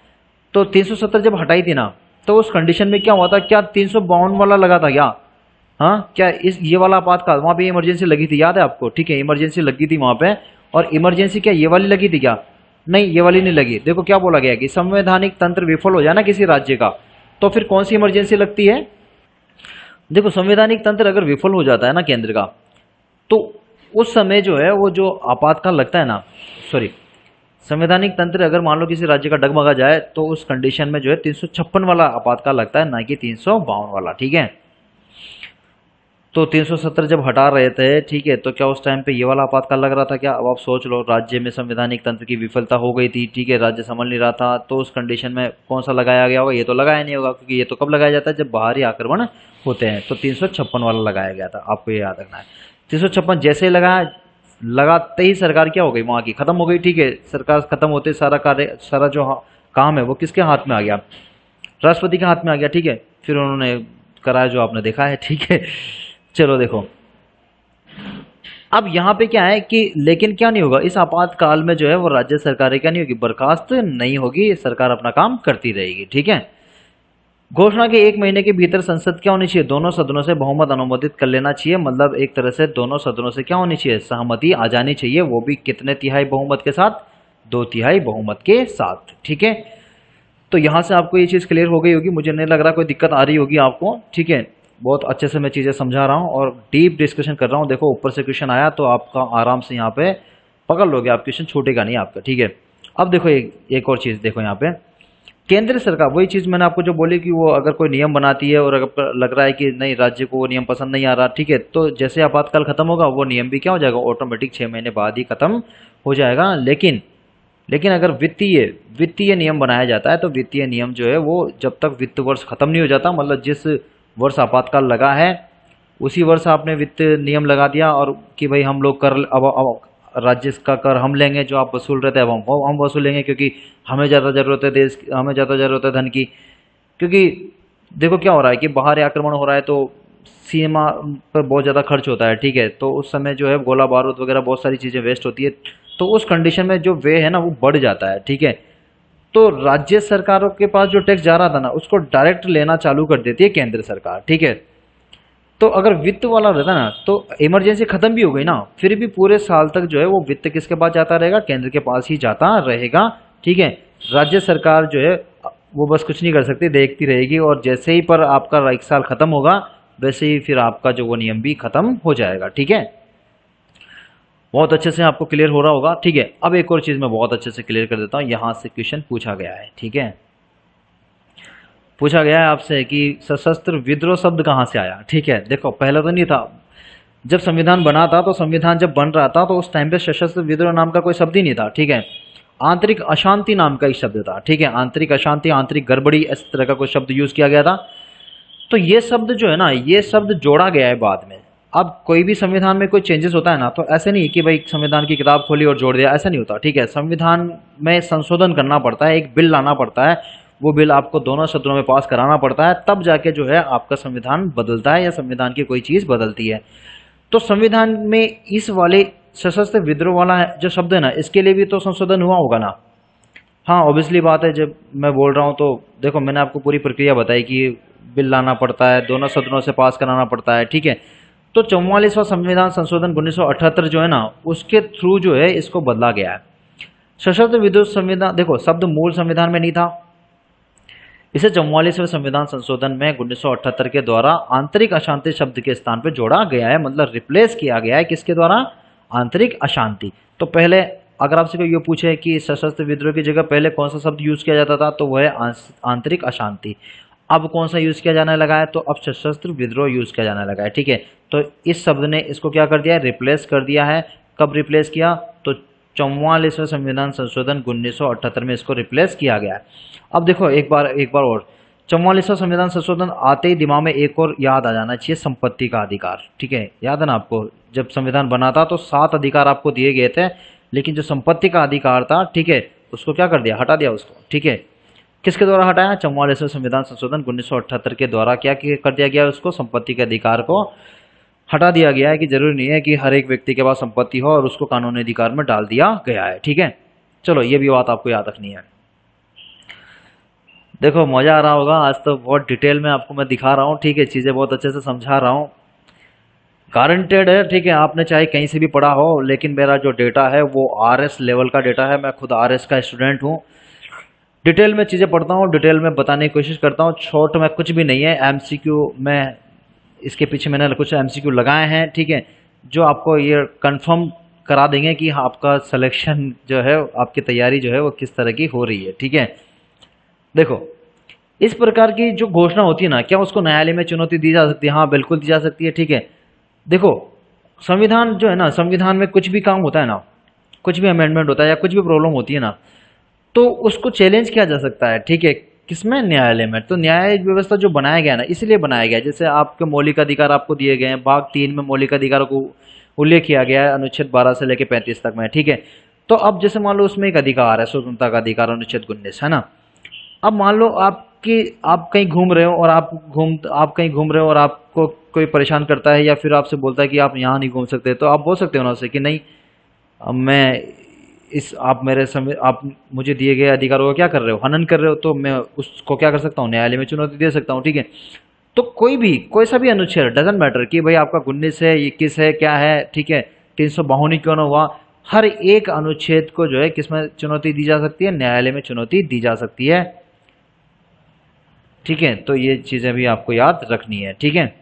तो 370 जब हटाई थी ना, तो उस कंडीशन में क्या हुआ था, क्या 352 वाला लगा था क्या? हाँ, क्या इस ये वाला आपातकाल वहां पे इमरजेंसी लगी थी, याद है आपको? ठीक है, इमरजेंसी लगी थी वहां पे, और इमरजेंसी क्या ये वाली लगी थी क्या? नहीं, ये वाली नहीं लगी। देखो क्या बोला गया कि संवैधानिक तंत्र विफल हो जाए ना किसी राज्य का, तो फिर कौन सी इमरजेंसी लगती है? देखो, संवैधानिक तंत्र अगर विफल हो जाता है ना केंद्र का, तो उस समय जो है वो जो आपातकाल लगता है ना, सॉरी, संवैधानिक तंत्र अगर मान लो किसी राज्य का डगमगा जाए, तो उस कंडीशन में जो है 356 वाला आपातकाल लगता है, ना कि 352 वाला, ठीक है। तो 370 जब हटा रहे थे, ठीक है, तो क्या उस टाइम पे ये वाला आपातकाल लग रहा था क्या? अब आप सोच लो, राज्य में संवैधानिक तंत्र की विफलता हो गई थी, ठीक है, राज्य संभल नहीं रहा था, तो उस कंडीशन में कौन सा लगाया गया होगा? ये तो लगाया नहीं होगा, क्योंकि ये तो कब लगाया जाता है, जब बाहरी आक्रमण होते हैं। तो 356 वाला लगाया गया था, आपको ये याद रखना है। 356 जैसे ही लगाया, लगाते ही सरकार क्या हो गई वहां की, खत्म हो गई, ठीक है। सरकार खत्म होते सारा कार्य, सारा जो काम है वो किसके हाथ में आ गया? राष्ट्रपति के हाथ में आ गया, ठीक है। फिर उन्होंने कराया जो आपने देखा है, ठीक है। चलो देखो, अब यहाँ पे क्या है कि लेकिन क्या नहीं होगा, इस आपातकाल में जो है वो राज्य सरकारें क्या नहीं होगी, बर्खास्त नहीं होगी, सरकार अपना काम करती रहेगी, ठीक है। घोषणा के 1 महीने के भीतर संसद क्या होनी चाहिए, दोनों सदनों से बहुमत अनुमोदित कर लेना चाहिए, मतलब एक तरह से दोनों सदनों से क्या होनी चाहिए, सहमति आ जानी चाहिए, वो भी कितने तिहाई बहुमत के साथ? 2 तिहाई बहुमत के साथ, ठीक है। तो यहाँ से आपको ये चीज़ क्लियर हो गई होगी, मुझे नहीं लग रहा कोई दिक्कत आ रही होगी आपको, ठीक है। बहुत अच्छे से मैं चीज़ें समझा रहा हूँ और डीप डिस्कशन कर रहा हूँ। देखो ऊपर से क्वेश्चन आया तो आपका आराम से यहाँ पे पकड़ लोगे आप, क्वेश्चन छूटेगा नहीं आपका, ठीक है। अब देखो एक और चीज़ देखो यहाँ पे, केंद्र सरकार, वही चीज़ मैंने आपको जो बोली कि वो अगर कोई नियम बनाती है और अगर लग रहा है कि नहीं राज्य को वो नियम पसंद नहीं आ रहा, ठीक है, तो जैसे आपातकाल खत्म होगा वो नियम भी क्या हो जाएगा, ऑटोमेटिक 6 महीने बाद ही खत्म हो जाएगा। लेकिन लेकिन अगर वित्तीय वित्तीय नियम बनाया जाता है, तो वित्तीय नियम जो है वो जब तक वित्त वर्ष खत्म नहीं हो जाता, मतलब जिस वर्ष आपातकाल लगा है उसी वर्ष आपने वित्त नियम लगा दिया और कि भाई हम लोग कर अब राज्य का कर हम लेंगे, जो आप वसूल रहे थे अब हम वसूलेंगे, क्योंकि हमें ज़्यादा ज़रूरत है हमें ज़्यादा ज़रूरत है धन की। क्योंकि देखो क्या हो रहा है कि बाहरी आक्रमण हो रहा है, तो सीमा पर बहुत ज़्यादा खर्च होता है, ठीक है, तो उस समय जो है गोला बारूद वगैरह बहुत सारी चीज़ें वेस्ट होती है, तो उस कंडीशन में जो वे है ना वो बढ़ जाता है, ठीक है। तो राज्य सरकारों के पास जो टैक्स जा रहा था ना, उसको डायरेक्ट लेना चालू कर देती है केंद्र सरकार, ठीक है। तो अगर वित्त वाला रहता ना, तो इमरजेंसी खत्म भी हो गई ना, फिर भी पूरे साल तक जो है वो वित्त किसके पास जाता रहेगा, केंद्र के पास ही जाता रहेगा, ठीक है। राज्य सरकार जो है वो बस कुछ नहीं कर सकती, देखती रहेगी, और जैसे ही पर आपका 1 साल खत्म होगा वैसे ही फिर आपका जो वो नियम भी खत्म हो जाएगा, ठीक है। बहुत अच्छे से आपको क्लियर हो रहा होगा, ठीक है। अब एक और चीज मैं बहुत अच्छे से क्लियर कर देता हूँ, यहां से क्वेश्चन पूछा गया है, ठीक है। पूछा गया है आपसे कि सशस्त्र विद्रोह शब्द कहाँ से आया, ठीक है। देखो पहले तो नहीं था, जब संविधान बना था, तो संविधान जब बन रहा था तो उस टाइम पे सशस्त्र विद्रोह नाम का कोई शब्द ही नहीं था, ठीक है। आंतरिक अशांति नाम का एक शब्द था, ठीक है, आंतरिक अशांति, आंतरिक गड़बड़ी, इस तरह का कोई शब्द यूज किया गया था। तो ये शब्द जो है ना, ये शब्द जोड़ा गया है बाद में। अब कोई भी संविधान में कोई चेंजेस होता है ना, तो ऐसे नहीं कि भाई संविधान की किताब खोली और जोड़ दिया, ऐसा नहीं होता, ठीक है। संविधान में संशोधन करना पड़ता है, एक बिल लाना पड़ता है, वो बिल आपको दोनों सदनों में पास कराना पड़ता है, तब जाके जो है आपका संविधान बदलता है या संविधान की कोई चीज बदलती है। तो संविधान में इस वाले सशस्त्र विद्रोह वाला जो शब्द है ना, इसके लिए भी तो संशोधन हुआ होगा ना। हाँ, ऑब्वियसली बात है, जब मैं बोल रहा हूँ तो देखो मैंने आपको पूरी प्रक्रिया बताई कि बिल लाना पड़ता है, दोनों सदनों से पास कराना पड़ता है, ठीक है। तो 44वां संविधान संशोधन 1978 जो है ना, उसके थ्रू जो है इसको बदला गया है। सशस्त्र विद्रोह संविधान, देखो शब्द मूल संविधान में नहीं था, इसे 44वें संविधान संशोधन में 1978 के द्वारा आंतरिक अशांति शब्द के स्थान पर जोड़ा गया है, मतलब रिप्लेस किया गया है किसके द्वारा, आंतरिक अशांति। तो पहले अगर आपसे कोई ये पूछे कि सशस्त्र विद्रोह की जगह पहले कौन सा शब्द यूज किया जाता था, तो वह है आंतरिक अशांति। अब कौन सा यूज किया जाने लगा है, तो अब सशस्त्र विद्रोह यूज किया जाने लगा है, ठीक है। तो इस शब्द ने इसको क्या कर दिया है, रिप्लेस कर दिया है। कब रिप्लेस किया, तो 44वें संविधान संशोधन 1978 में इसको रिप्लेस किया गया है। अब देखो एक बार और, 44वां संविधान संशोधन आते ही दिमाग में एक और याद आ जाना चाहिए, संपत्ति का अधिकार, ठीक है। याद है ना आपको, जब संविधान बना था तो 7 अधिकार आपको दिए गए थे, लेकिन जो संपत्ति का अधिकार था, ठीक है, उसको क्या कर दिया, हटा दिया उसको, ठीक है। किसके द्वारा हटाया, 44वें संविधान संशोधन 1978 के द्वारा क्या कर दिया गया, उसको संपत्ति के अधिकार को हटा दिया गया है कि जरूरी नहीं है कि हर एक व्यक्ति के पास संपत्ति हो, और उसको कानूनी अधिकार में डाल दिया गया है, ठीक है। चलो ये भी बात आपको याद रखनी है। देखो मजा आ रहा होगा, आज तो बहुत डिटेल में आपको मैं दिखा रहा हूँ, ठीक है, चीजें बहुत अच्छे से समझा रहा हूँ, गारंटेड है, ठीक है। आपने चाहे कहीं से भी पढ़ा हो, लेकिन मेरा जो डेटा है वो आरएस लेवल का डेटा है, मैं खुद आरएस का स्टूडेंट हूँ, डिटेल में चीजें पढ़ता हूँ, डिटेल में बताने की कोशिश करता हूँ, शॉर्ट में कुछ भी नहीं है। एमसीक्यू में इसके पीछे मैंने कुछ एमसीक्यू लगाए हैं, ठीक है, जो आपको ये कंफर्म करा देंगे कि आपका सिलेक्शन जो है, आपकी तैयारी जो है वो किस तरह की हो रही है, ठीक है। देखो इस प्रकार की जो घोषणा होती है ना, क्या उसको न्यायालय में चुनौती दी जा सकती है, हाँ बिल्कुल दी जा सकती है, ठीक है। देखो संविधान जो है ना, संविधान में कुछ भी काम होता है ना, कुछ भी अमेंडमेंट होता है या कुछ भी प्रॉब्लम होती है ना, तो उसको चैलेंज किया जा सकता है, ठीक है, किसमें, न्यायालय में। तो न्याय व्यवस्था जो बनाया गया ना, इसलिए बनाया गया, जैसे आपके मौलिक अधिकार आपको दिए गए हैं, भाग 3 में मौलिक अधिकारों को उल्लेख किया गया है, अनुच्छेद 12 से लेकर 35 तक में, ठीक है। तो अब जैसे मान लो उसमें एक अधिकार है, स्वतंत्रता का अधिकार, अनुच्छेद 19 है ना। अब मान लो आप कहीं घूम रहे हो, और आप कहीं घूम रहे हो और आपको कोई परेशान करता है, या फिर आपसे बोलता है कि आप यहाँ नहीं घूम सकते, तो आप बोल सकते हो ना उससे कि नहीं, अब मैं आप मुझे दिए गए अधिकारों का क्या कर रहे हो, हनन कर रहे हो, तो मैं उसको क्या कर सकता हूँ, न्यायालय में चुनौती दे सकता हूँ, ठीक है। तो कोई सा भी अनुच्छेद, डजेंट मैटर कि भाई आपका 19 है, 21 है, क्या है, ठीक है, 352 क्यों ना हुआ, हर एक अनुच्छेद को जो है किसमें चुनौती दी जा सकती है, न्यायालय में चुनौती दी जा सकती है, ठीक है। तो ये चीजें भी आपको याद रखनी है, ठीक है।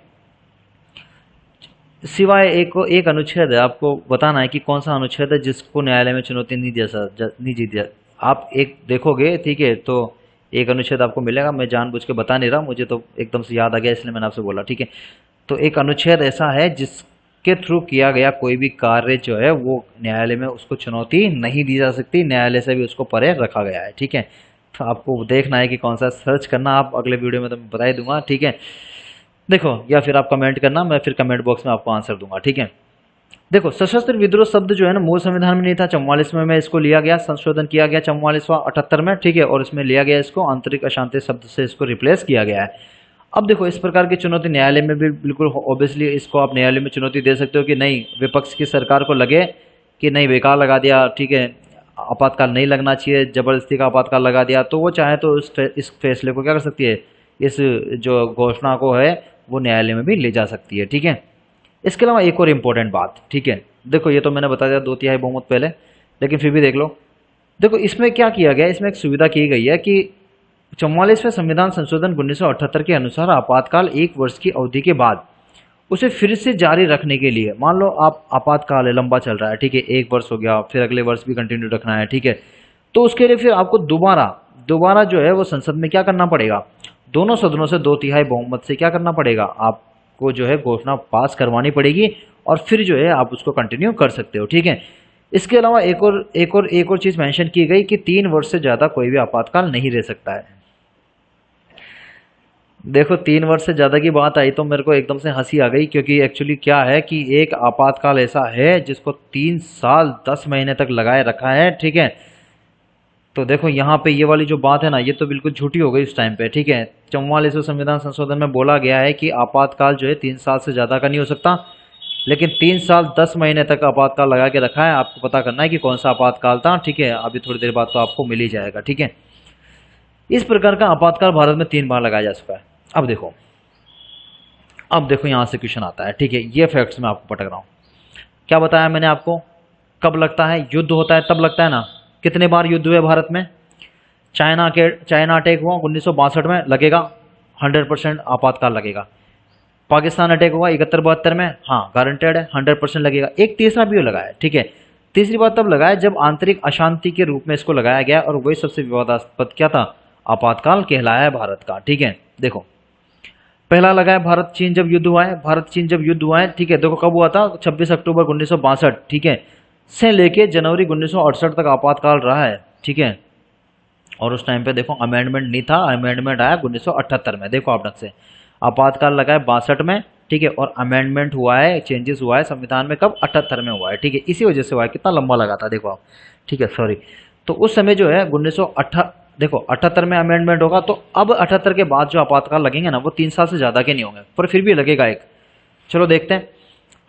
सिवाय एक अनुच्छेद है, आपको बताना है कि कौन सा अनुच्छेद है जिसको न्यायालय में चुनौती नहीं दी जा। आप एक देखोगे, ठीक है, तो एक अनुच्छेद आपको मिलेगा, मैं जानबूझ के बता नहीं रहा, मुझे तो एकदम से याद आ गया इसलिए मैंने आपसे बोला, ठीक है। तो एक अनुच्छेद ऐसा है जिसके थ्रू किया गया कोई भी कार्य जो है वो न्यायालय में उसको चुनौती नहीं दी जा सकती, न्यायालय से भी उसको परे रखा गया है, ठीक है। तो आपको देखना है कि कौन सा, सर्च करना, आप अगले वीडियो में तो मैं बता ही दूंगा, ठीक है। देखो, या फिर आप कमेंट करना, मैं फिर कमेंट बॉक्स में आपको आंसर दूंगा, ठीक है। देखो सशस्त्र विद्रोह शब्द जो है ना, मूल संविधान में नहीं था, 44वें में इसको लिया गया, संशोधन किया गया 44वां 78 में, ठीक है, और इसमें लिया गया इसको आंतरिक अशांति शब्द से इसको रिप्लेस किया गया है। अब देखो इस प्रकार की चुनौती न्यायालय में भी बिल्कुल ऑब्वियसली इसको आप न्यायालय में चुनौती दे सकते हो कि नहीं, विपक्ष की सरकार को लगे कि नहीं बेकार लगा दिया, ठीक है, आपातकाल नहीं लगना चाहिए, जबरदस्ती का आपातकाल लगा दिया, तो वो चाहे तो इस फैसले को क्या कर सकती है, इस जो घोषणा को है वो न्यायालय में भी ले जा सकती है, ठीक है। इसके अलावा एक और इम्पोर्टेंट बात, ठीक है, देखो ये तो मैंने बता दिया 2/3 बहुमत पहले, लेकिन फिर भी देख लो। देखो इसमें क्या किया गया, इसमें एक सुविधा की गई है कि 44वें संविधान संशोधन 1978 के अनुसार आपातकाल 1 वर्ष की अवधि के बाद उसे फिर से जारी रखने के लिए, मान लो आप आपातकाल है, लंबा चल रहा है, ठीक है, 1 वर्ष हो गया, फिर अगले वर्ष भी कंटिन्यू रखना है, ठीक है, तो उसके लिए फिर आपको दोबारा जो है वो संसद में क्या करना पड़ेगा, दोनों सदनों से 2/3 बहुमत से क्या करना पड़ेगा, आपको जो है घोषणा पास करवानी पड़ेगी, और फिर जो है आप उसको कंटिन्यू कर सकते हो, ठीक है। इसके अलावा एक और चीज मेंशन की गई कि 3 वर्ष से ज्यादा कोई भी आपातकाल नहीं रह सकता है। देखो 3 वर्ष से ज्यादा की बात आई तो मेरे को एकदम से हंसी आ गई, क्योंकि एक्चुअली क्या है कि एक आपातकाल ऐसा है जिसको 3 साल 10 महीने तक लगाए रखा है, ठीक है। तो देखो यहाँ पे ये वाली जो बात है ना, ये तो बिल्कुल झूठी हो गई उस टाइम पे, ठीक है। 44वें संविधान संशोधन में बोला गया है कि आपातकाल जो है 3 साल से ज्यादा का नहीं हो सकता, लेकिन 3 साल 10 महीने तक आपातकाल लगा के रखा है। आपको पता करना है कि कौन सा आपातकाल था, ठीक है, अभी थोड़ी देर बाद तो आपको मिल ही जाएगा, ठीक है। इस प्रकार का आपातकाल भारत में 3 बार लगाया जा चुका है। अब देखो यहाँ से क्वेश्चन आता है, ठीक है, ये फैक्ट्स मैं आपको पटक रहा हूँ। क्या बताया मैंने आपको, कब लगता है, युद्ध होता है तब लगता है ना, कितने बार युद्ध हुए भारत में? चाइना अटैक हुआ 1962 में, लगेगा 100% आपातकाल लगेगा। पाकिस्तान अटैक हुआ 71-72 में, हाँ गारंटेड है 100% लगेगा। एक तीसरा भी लगा है, ठीक है। तीसरी बात तब लगा है जब आंतरिक अशांति के रूप में इसको लगाया गया, और वही सबसे विवादास्पद क्या था? आपातकाल कहलाया है भारत का, ठीक है। देखो पहला लगा है भारत चीन जब युद्ध हुआ है, भारत चीन जब युद्ध हुआ है, ठीक है। देखो कब हुआ था? 26 अक्टूबर 1962, ठीक है, से लेके जनवरी 1968 तक आपातकाल रहा है, ठीक है। और उस टाइम पे देखो अमेंडमेंट नहीं था, अमेंडमेंट आया 1978 में। देखो आप ढंग से, आपातकाल लगा है 62 में, ठीक है, और अमेंडमेंट हुआ है, चेंजेस हुआ है संविधान में कब? 78 में हुआ है, ठीक है। इसी वजह से हुआ है, कितना लंबा लगा था देखो आप, ठीक है, सॉरी। तो उस समय जो है 1908, देखो 78 में अमेंडमेंट होगा, तो अब 78 के बाद जो आपातकाल लगेंगे ना, वो 3 साल से ज्यादा के नहीं होंगे, पर फिर भी लगेगा एक। चलो देखते हैं।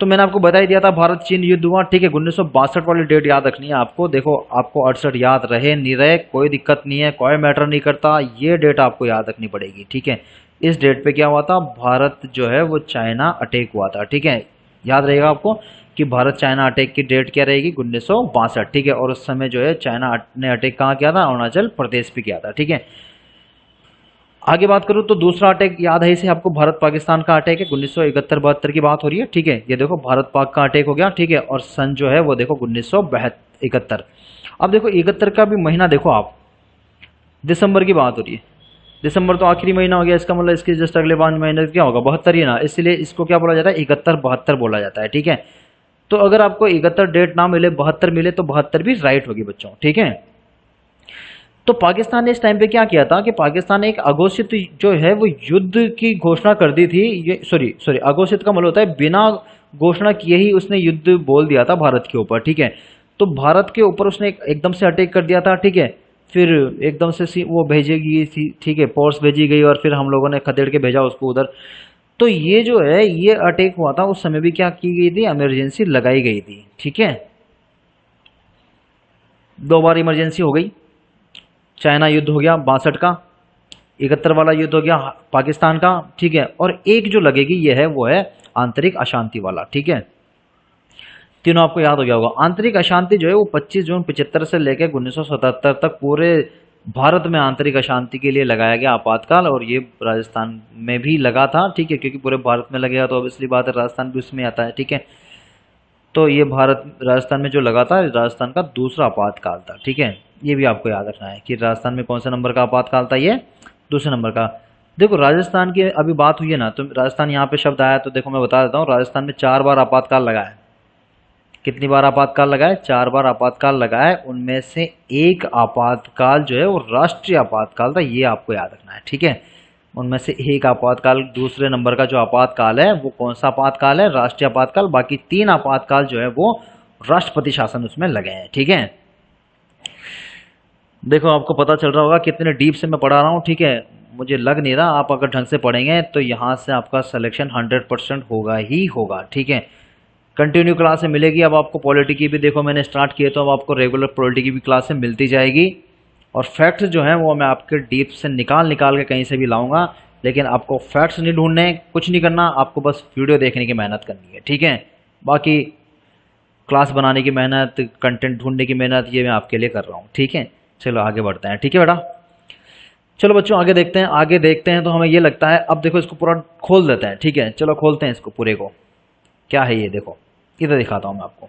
तो मैंने आपको बता ही दिया था भारत चीन युद्ध हुआ, ठीक है। 1962 वाली डेट याद रखनी है आपको। देखो आपको 68 याद रहे नहीं रहे कोई दिक्कत नहीं है, कोई मैटर नहीं करता, ये डेट आपको याद रखनी पड़ेगी, ठीक है। इस डेट पे क्या हुआ था? भारत जो है वो चाइना अटैक हुआ था, ठीक है। याद रहेगा आपको कि भारत चाइना अटैक की डेट क्या रहेगी? 1962, ठीक है। और उस समय जो है चाइना ने अटैक कहाँ किया था? अरुणाचल प्रदेश पे किया था, ठीक है। आगे बात करूं तो दूसरा अटैक याद है इसे आपको, भारत पाकिस्तान का अटैक है, 1971-72 की बात हो रही है, ठीक है। ये देखो भारत पाक का अटैक हो गया, ठीक है। और सन जो है वो देखो 1971। अब देखो 71 का भी महीना देखो आप, दिसंबर की बात हो रही है। दिसंबर तो आखिरी महीना हो गया, इसका मतलब इसके जस्ट अगले 5 महीने क्या होगा? 72 ही ना, इसलिए इसको क्या बोला जाता है? 71-72 बोला जाता है, ठीक है। तो अगर आपको 71 डेट ना मिले, 72 मिले, तो 72 भी राइट होगी बच्चों, ठीक है। तो पाकिस्तान ने इस टाइम पे क्या किया था कि पाकिस्तान ने एक अघोषित जो है वो युद्ध की घोषणा कर दी थी। ये सॉरी अघोषित का मतलब होता है बिना घोषणा किए ही उसने युद्ध बोल दिया था भारत के ऊपर, ठीक है। तो भारत के ऊपर उसने एकदम से अटैक कर दिया था, ठीक है। फिर एकदम से वो भेजेगी थी, ठीक है, फोर्स भेजी गई, और फिर हम लोगों ने खदेड़ के भेजा उसको उधर। तो ये जो है ये अटैक हुआ था, उस समय भी क्या की गई थी? इमरजेंसी लगाई गई थी, ठीक है। 2 बार इमरजेंसी हो गई। चाइना युद्ध हो गया 62 का, 71 वाला युद्ध हो गया पाकिस्तान का, ठीक है। और एक जो लगेगी ये है वो है आंतरिक अशांति वाला, ठीक है। तीनों आपको याद हो गया होगा। आंतरिक अशांति जो है वो 25 जून 75 से लेकर 1977 तक पूरे भारत में आंतरिक अशांति के लिए लगाया गया आपातकाल, और ये राजस्थान में भी लगा था, ठीक है, क्योंकि पूरे भारत में लगेगा तो ऑब्वियसली बात है राजस्थान भी उसमें आता है, ठीक है। तो ये भारत राजस्थान में जो लगा था, राजस्थान का दूसरा आपातकाल था, ठीक है। ये भी आपको याद रखना है कि राजस्थान में कौन से नंबर का आपातकाल था? ये दूसरे नंबर का। देखो राजस्थान की अभी बात हुई है ना, तो राजस्थान यहाँ पे शब्द आया, तो देखो मैं बता देता हूँ, राजस्थान में 4 बार आपातकाल लगा है। कितनी बार आपातकाल लगा है? 4 बार आपातकाल लगा है। उनमें से एक आपातकाल जो है वो राष्ट्रीय आपातकाल था, ये आपको याद रखना है, ठीक है। उनमें से एक आपातकाल, दूसरे नंबर का जो आपातकाल है वो कौन सा आपातकाल है? राष्ट्रीय आपातकाल। बाकी 3 आपातकाल जो है वो राष्ट्रपति शासन उसमें लगे हैं, ठीक है। देखो आपको पता चल रहा होगा कितने डीप से मैं पढ़ा रहा हूँ, ठीक है। मुझे लग नहीं रहा, आप अगर ढंग से पढ़ेंगे तो यहाँ से आपका सिलेक्शन 100% होगा ही होगा, ठीक है। कंटिन्यू क्लासें मिलेगी अब आपको। पॉलिटी की भी देखो मैंने स्टार्ट किए, तो अब आपको रेगुलर पॉलिटी की भी क्लासें मिलती जाएगी। और फैक्ट्स जो हैं वो मैं आपके डीप से निकाल के कहीं से भी लाऊंगा, लेकिन आपको फैक्ट्स नहीं ढूंढने, कुछ नहीं करना, आपको बस वीडियो देखने की मेहनत करनी है, ठीक है। बाकी क्लास बनाने की मेहनत, कंटेंट ढूंढने की मेहनत, ये मैं आपके लिए कर रहा हूँ, ठीक है। चलो आगे बढ़ते हैं, ठीक है बेटा। चलो बच्चों आगे देखते हैं तो हमें ये लगता है, अब देखो इसको पूरा खोल देते हैं, ठीक है। चलो खोलते हैं इसको पूरे को। क्या है ये? देखो इधर दिखाता हूं मैं आपको।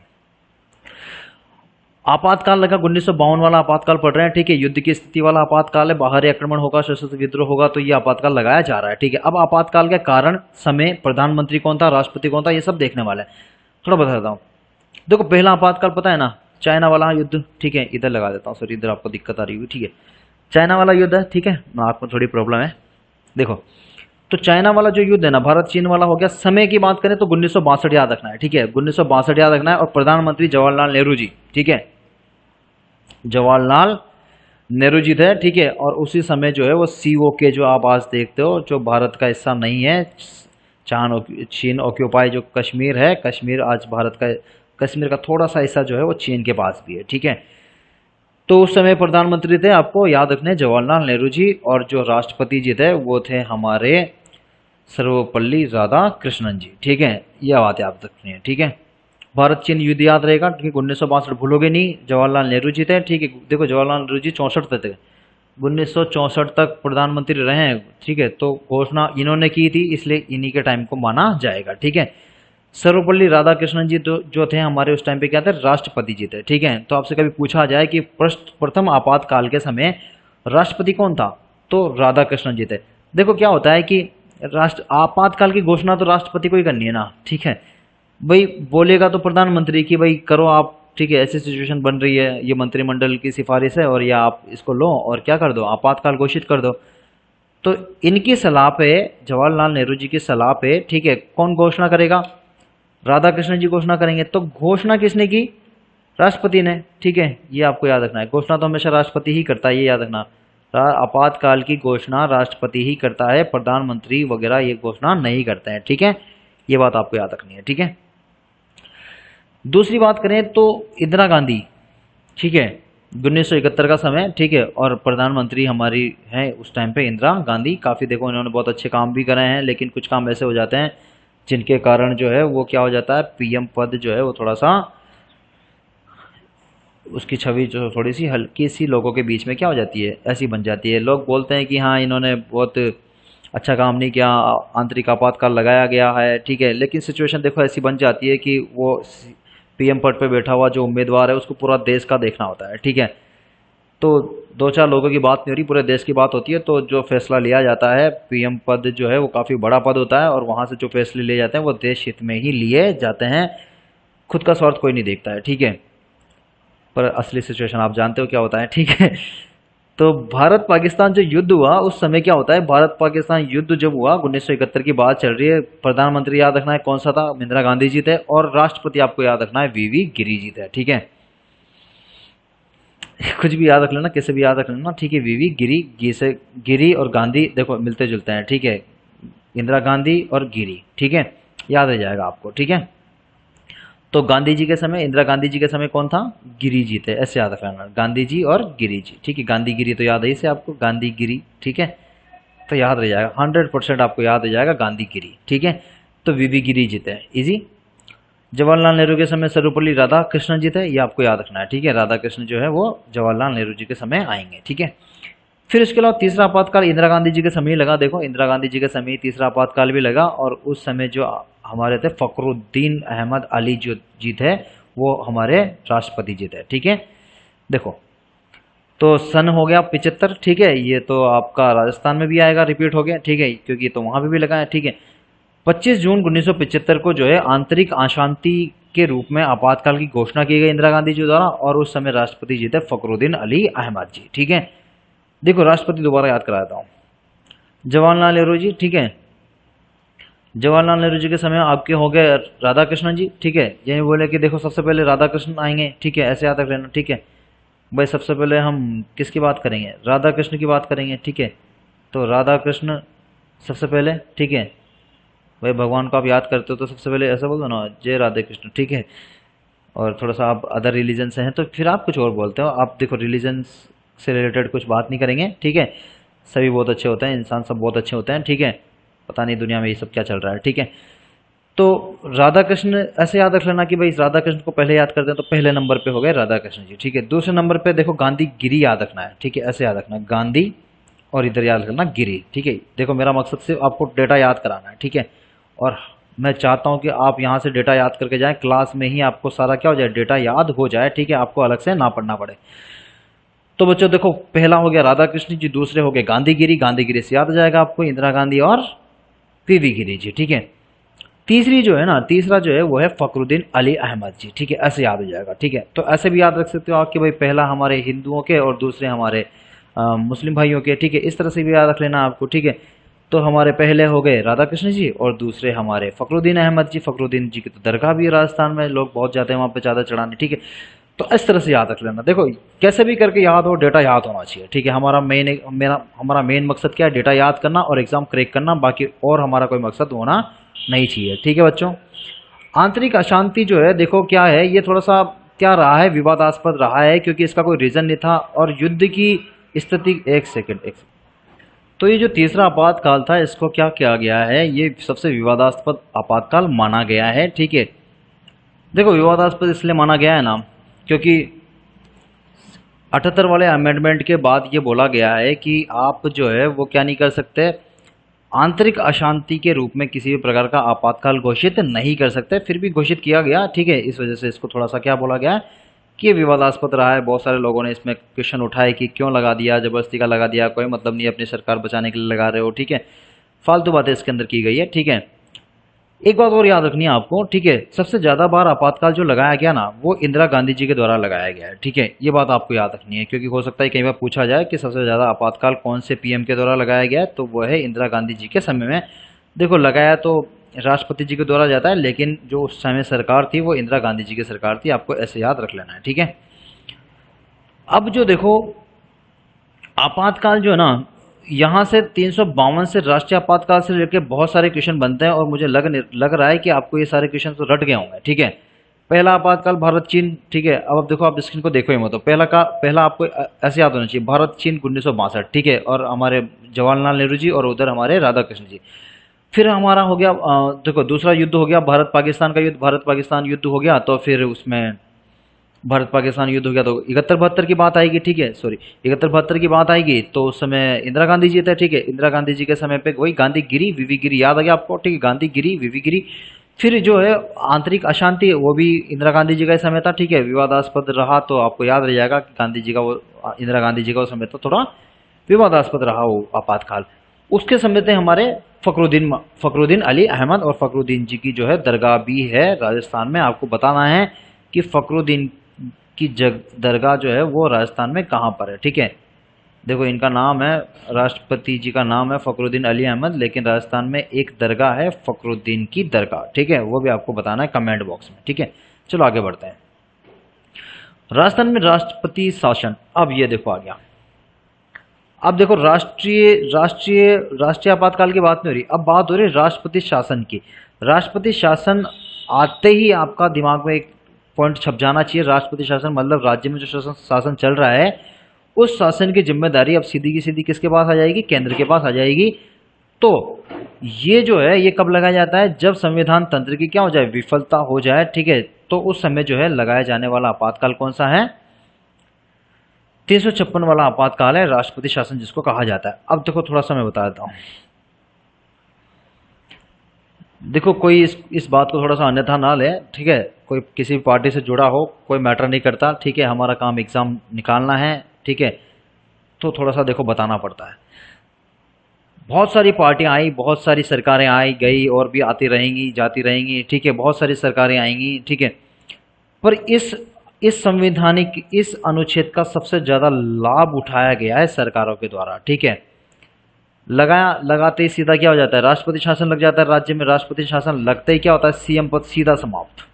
आपातकाल लगा 1952 वाला आपातकाल पढ़ रहे हैं, ठीक है। युद्ध की स्थिति वाला आपातकाल है, बाहरी आक्रमण होगा, सशस्त्र विद्रोह होगा, तो ये आपातकाल लगाया जा रहा है, ठीक है। अब आपातकाल के कारण, समय, प्रधानमंत्री कौन था, राष्ट्रपति कौन था, ये सब देखने वाला है। थोड़ा बता देता हूँ। देखो पहला आपातकाल पता है ना, चाइना वाला युद्ध, ठीक है। इधर लगा देता हूँ, सॉरी इधर आपको दिक्कत आ रही हुई, ठीक है। चाइना वाला युद्ध है, ठीक है, आपको थोड़ी प्रॉब्लम है। देखो तो चाइना वाला जो युद्ध है ना, भारत चीन वाला हो गया। समय की बात करें तो 1962 याद रखना है, ठीक है। 1962 याद रखना है। और प्रधानमंत्री जवाहरलाल नेहरू जी, ठीक है, जवाहरलाल नेहरू जी थे, ठीक है। और उसी समय जो है वो COK जो आप आज देखते हो, जो भारत का हिस्सा नहीं है, चीन ऑक्यूपाई जो कश्मीर है, कश्मीर आज भारत का, कश्मीर का थोड़ा सा हिस्सा जो है वो चीन के पास भी है, ठीक है। तो उस समय प्रधानमंत्री थे, आपको याद रखने, जवाहरलाल नेहरू जी। और जो राष्ट्रपति जी थे वो थे हमारे सर्वपल्ली राधाकृष्णन जी, ठीक है। यह बात याद रखनी है, ठीक है। भारत चीन युद्ध याद रहेगा, ठीक है। 1962 भूलोगे नहीं, जवाहरलाल नेहरू जी थे, ठीक है। देखो जवाहरलाल नेहरू जी 64 तक थे, 1964 तक प्रधानमंत्री रहे हैं, ठीक है। तो घोषणा इन्होंने की थी, इसलिए इन्हीं के टाइम को माना जाएगा, ठीक है। सर्वपल्ली राधाकृष्णन जी जो थे हमारे उस टाइम पे क्या थे, राष्ट्रपति जी थे, ठीक है। तो आपसे कभी पूछा जाए कि प्रथम आपातकाल के समय राष्ट्रपति कौन था, तो राधाकृष्णन जी थे। देखो क्या होता है कि राष्ट्र आपातकाल की घोषणा तो राष्ट्रपति को ही करनी है ना, ठीक है। भाई बोलेगा तो प्रधानमंत्री की भाई करो आप, ठीक है, ऐसी सिचुएशन बन रही है, ये मंत्रिमंडल की सिफारिश है और या आप इसको लो और क्या कर दो, आपातकाल घोषित कर दो। तो इनकी सलाह पे, जवाहरलाल नेहरू जी की सलाह पे, ठीक है, कौन घोषणा करेगा, राधाकृष्णन जी घोषणा करेंगे। तो घोषणा किसने की, राष्ट्रपति ने, ठीक है। ये आपको याद रखना है, घोषणा तो हमेशा राष्ट्रपति ही करता है, ये याद रखना। आपातकाल की घोषणा राष्ट्रपति ही करता है, प्रधानमंत्री वगैरह ये घोषणा नहीं करते हैं, ठीक है। ये बात आपको याद रखनी है, ठीक है। दूसरी बात करें तो इंदिरा गांधी, ठीक है, 1971 का समय, ठीक है। और प्रधानमंत्री हमारी हैं उस टाइम पे इंदिरा गांधी। काफ़ी देखो इन्होंने बहुत अच्छे काम भी करे हैं, लेकिन कुछ काम ऐसे हो जाते हैं जिनके कारण जो है वो क्या हो जाता है, पीएम पद जो है वो थोड़ा सा, उसकी छवि जो थोड़ी सी हल्की सी लोगों के बीच में क्या हो जाती है, ऐसी बन जाती है। लोग बोलते हैं कि हाँ इन्होंने बहुत अच्छा काम नहीं किया, आंतरिक आपातकाल लगाया गया है, ठीक है। लेकिन सिचुएशन देखो ऐसी बन जाती है कि वो पीएम पद पे बैठा हुआ जो उम्मीदवार है उसको पूरा देश का देखना होता है, ठीक है। तो दो चार लोगों की बात नहीं हो रही, पूरे देश की बात होती है। तो जो फैसला लिया जाता है, पीएम पद जो है वो काफ़ी बड़ा पद होता है और वहाँ से जो फैसले लिए जाते हैं वो देश हित में ही लिए जाते हैं, खुद का स्वार्थ कोई नहीं देखता है, ठीक है। पर असली सिचुएशन आप जानते हो क्या होता है, ठीक है। तो भारत पाकिस्तान जो युद्ध हुआ उस समय क्या होता है, भारत पाकिस्तान युद्ध जब हुआ 1971 की बात चल रही है, प्रधानमंत्री याद रखना है कौन सा था, इंदिरा गांधी जी थे। और राष्ट्रपति आपको याद रखना है वीवी गिरी जी थे, ठीक है। कुछ भी याद रख लेना, कैसे भी याद रख लेना, ठीक है। वीवी गिरी, गी से गिरी और गांधी देखो मिलते जुलते हैं, ठीक है। इंदिरा गांधी और गिरी, ठीक है, याद रह जाएगा आपको, ठीक है। तो गांधी जी के समय, इंदिरा गांधी जी के समय कौन था, गिरी जी थे, ऐसे याद रखना, गांधी जी और गिरी जी, ठीक है। गांधी गिरी तो याद है इसे आपको, गांधी गिरी, ठीक है। तो याद रह जाएगा, 100% आपको याद रह जाएगा गांधी गिरी, ठीक है। तो वीवी गिरी जी थे, इजी। जवाहरलाल नेहरू के समय सर्वपल्ली राधाकृष्णन जी थे, ये आपको याद रखना है, ठीक है। राधाकृष्ण जो है वो जवाहरलाल नेहरू जी के समय आएंगे, ठीक है। फिर उसके अलावा तीसरा आपातकाल इंदिरा गांधी जी के समय ही लगा। देखो इंदिरा गांधी जी के समय तीसरा आपातकाल भी लगा, और उस समय जो हमारे थे फखरुद्दीन अहमद अली जो जी थे वो हमारे राष्ट्रपति जी थे, ठीक है। देखो तो सन हो गया 75, ठीक है। ये तो आपका राजस्थान में भी आएगा, रिपीट हो गया, ठीक है, क्योंकि तो वहां पे भी लगा है, ठीक है। 25 जून 1975 को जो है आंतरिक अशांति के रूप में आपातकाल की घोषणा की गई इंदिरा गांधी जी द्वारा, और उस समय राष्ट्रपति जी थे फखरुद्दीन अली अहमद जी, ठीक है। देखो राष्ट्रपति दोबारा याद करा देता हूँ, जवाहरलाल नेहरू जी, ठीक है। जवाहरलाल नेहरू जी के समय आपके हो गए राधाकृष्णन जी, ठीक है। यही बोले कि देखो सबसे पहले राधाकृष्णन आएंगे, ठीक है, ऐसे याद रख लेना, ठीक है। भाई सबसे पहले हम किसकी बात करेंगे, राधाकृष्ण की बात करेंगे, ठीक है। तो राधाकृष्ण सबसे पहले, ठीक है। भाई भगवान को आप याद करते हो तो सबसे पहले ऐसा बोल दो ना, जय राधे कृष्ण, ठीक है। और थोड़ा सा आप अदर रिलीजन से हैं तो फिर आप कुछ और बोलते हो। आप देखो रिलीजन से रिलेटेड कुछ बात नहीं करेंगे, ठीक है। सभी बहुत अच्छे होते हैं, इंसान सब बहुत अच्छे होते हैं, ठीक है। पता नहीं दुनिया में ये सब क्या चल रहा है, ठीक है। तो राधा कृष्ण ऐसे याद रख लेना कि भाई राधा कृष्ण को पहले याद करते हैं, तो पहले नंबर पे हो गए राधा कृष्ण जी, ठीक है। दूसरे नंबर पे देखो गांधी गिरी याद रखना है, ठीक है, ऐसे याद रखना गांधी, और इधर याद रखना गिरी, ठीक है। देखो मेरा मकसद सिर्फ आपको डेटा याद कराना है, ठीक है। और मैं चाहता हूं कि आप यहां से डेटा याद करके जाएं, क्लास में ही आपको सारा क्या हो जाए, डेटा याद हो जाए, ठीक है, आपको अलग से ना पढ़ना पड़े। तो बच्चों देखो पहला हो गया राधा कृष्ण जी, दूसरे हो गए गांधी गिरी, गांधी गिरी से याद आ जाएगा आपको इंदिरा गांधी और पीवी गिरी जी, ठीक है। तीसरी जो है ना, तीसरा जो है वो है फखरुद्दीन अली अहमद जी, ठीक है, ऐसे याद हो जाएगा, ठीक है। तो ऐसे भी याद रख सकते हो आप कि भाई पहला हमारे हिंदुओं के और दूसरे हमारे मुस्लिम भाइयों के, ठीक है। इस तरह से भी याद रख लेना आपको, ठीक है। तो हमारे पहले हो गए राधा कृष्ण जी और दूसरे हमारे फखरुद्दीन अहमद जी। फखरुद्दीन जी की तो दरगाह भी है राजस्थान में, लोग बहुत जाते हैं वहाँ पे चादर चढ़ाने, ठीक है। तो इस तरह से याद रख लेना। देखो कैसे भी करके याद हो, डेटा याद होना चाहिए, ठीक है। हमारा मेन मकसद क्या है, डेटा याद करना और एग्जाम क्रैक करना, बाकी और हमारा कोई मकसद होना नहीं चाहिए, ठीक है बच्चों। आंतरिक अशांति जो है देखो क्या है, ये थोड़ा सा क्या रहा है, विवादास्पद रहा है, क्योंकि इसका कोई रीजन नहीं था और युद्ध की स्थिति, एक सेकेंड। तो ये जो तीसरा आपातकाल था इसको क्या किया गया है, ये सबसे विवादास्पद आपातकाल माना गया है, ठीक है। देखो विवादास्पद इसलिए माना गया है ना, क्योंकि 78 वाले अमेंडमेंट के बाद ये बोला गया है कि आप जो है वो क्या नहीं कर सकते, आंतरिक अशांति के रूप में किसी भी प्रकार का आपातकाल घोषित नहीं कर सकते। फिर भी घोषित किया गया, ठीक है। इस वजह से इसको थोड़ा सा क्या बोला गया कि ये विवादास्पद रहा है। बहुत सारे लोगों ने इसमें क्वेश्चन उठाए कि क्यों लगा दिया, जबरदस्ती का लगा दिया, कोई मतलब नहीं, अपनी सरकार बचाने के लिए लगा रहे हो, ठीक है। फालतू बातें इसके अंदर की गई है, ठीक है। एक बात और याद रखनी है आपको, ठीक है। सबसे ज्यादा बार आपातकाल जो लगाया गया ना, वो इंदिरा गांधी जी के द्वारा लगाया गया है, ठीक है। ये बात आपको याद रखनी है, क्योंकि हो सकता है कई बार पूछा जाए कि सबसे ज्यादा आपातकाल कौन से पीएम के द्वारा लगाया गया है, तो वो है इंदिरा गांधी जी के समय में। देखो लगाया तो राष्ट्रपति जी के द्वारा जाता है, लेकिन जो उस समय सरकार थी वो इंदिरा गांधी जी की सरकार थी, आपको ऐसे याद रख लेना है, ठीक है। अब जो देखो आपातकाल जो है ना, यहाँ से 352 से राष्ट्रीय आपातकाल से लेकर बहुत सारे क्वेश्चन बनते हैं, और मुझे लग रहा है कि आपको ये सारे क्वेश्चन तो रट गए होंगे, ठीक है। पहला आपातकाल भारत चीन, ठीक है। अब देखो, आप स्क्रीन को देखो ही मत, तो पहला आपको ऐसे याद होना चाहिए, भारत चीन 1962, ठीक है। और हमारे जवाहरलाल नेहरू जी, और उधर हमारे राधा कृष्ण जी। फिर हमारा हो गया देखो दूसरा युद्ध हो गया भारत पाकिस्तान का युद्ध, भारत पाकिस्तान युद्ध हो गया, तो फिर उसमें भारत पाकिस्तान युद्ध हो गया तो 71-72 की बात आएगी, ठीक है। सॉरी, 71-72 की बात आएगी, तो उस समय इंदिरा गांधी जी थे, ठीक है। इंदिरा गांधी जी के समय पे वही गांधी गिरी वीवी गिरी, याद आ गया आपको, ठीक है। गांधी गिरी वीवी गिरी। फिर जो है आंतरिक अशांति, वो भी इंदिरा गांधी जी का समय था, ठीक है। विवादास्पद रहा, तो आपको याद रह जाएगा कि गांधी जी का वो इंदिरा गांधी जी का समय तो थोड़ा विवादास्पद रहा वो आपातकाल। उसके समय थे हमारे फखरुद्दीन अली अहमद, और फखरुद्दीन जी की जो है दरगाह भी है राजस्थान में। आपको बताना है कि फखरुद्दीन की दरगाह जो है वो राजस्थान में कहाँ पर है, ठीक है। देखो इनका नाम है, राष्ट्रपति जी का नाम है फखरुद्दीन अली अहमद, लेकिन राजस्थान में एक दरगाह है फखरुद्दीन की दरगाह, ठीक है। वो भी आपको बताना है कमेंट बॉक्स में, ठीक है। चलो आगे बढ़ते हैं। राजस्थान में राष्ट्रपति शासन, अब ये देखो आ गया। अब देखो राष्ट्रीय राष्ट्रीय राष्ट्रीय आपातकाल की बात नहीं हो रही, अब बात हो रही है राष्ट्रपति शासन की। राष्ट्रपति शासन आते ही आपका दिमाग में एक पॉइंट छप जाना चाहिए, राष्ट्रपति शासन मतलब राज्य में जो शासन चल रहा है, उस शासन की जिम्मेदारी अब सीधी की सीधी किसके पास आ जाएगी, केंद्र के पास आ जाएगी। तो ये जो है ये कब लगाया जाता है, जब संविधान तंत्र की क्या हो जाए, विफलता हो जाए, ठीक है। तो उस समय जो है लगाया जाने वाला आपातकाल कौन सा है, 356 वाला आपातकाल है, राष्ट्रपति शासन जिसको कहा जाता है। अब देखो थोड़ा सा मैं बता देता हूं, देखो कोई इस बात को थोड़ा सा अन्यथा ना ले, ठीक है। कोई किसी भी पार्टी से जुड़ा हो, कोई मैटर नहीं करता, ठीक है। हमारा काम एग्जाम निकालना है, ठीक है। तो थोड़ा सा देखो बताना पड़ता है। बहुत सारी पार्टियां आई, बहुत सारी सरकारें आई गई, और भी आती रहेंगी जाती रहेंगी, ठीक है। बहुत सारी सरकारें आएंगी, ठीक है। पर इस संवैधानिक इस अनुच्छेद का सबसे ज्यादा लाभ उठाया गया है सरकारों के द्वारा, ठीक है। लगाते ही सीधा क्या हो जाता है, राष्ट्रपति शासन लग जाता है राज्य में। राष्ट्रपति शासन लगते ही क्या होता है, सीएम पद सीधा समाप्त।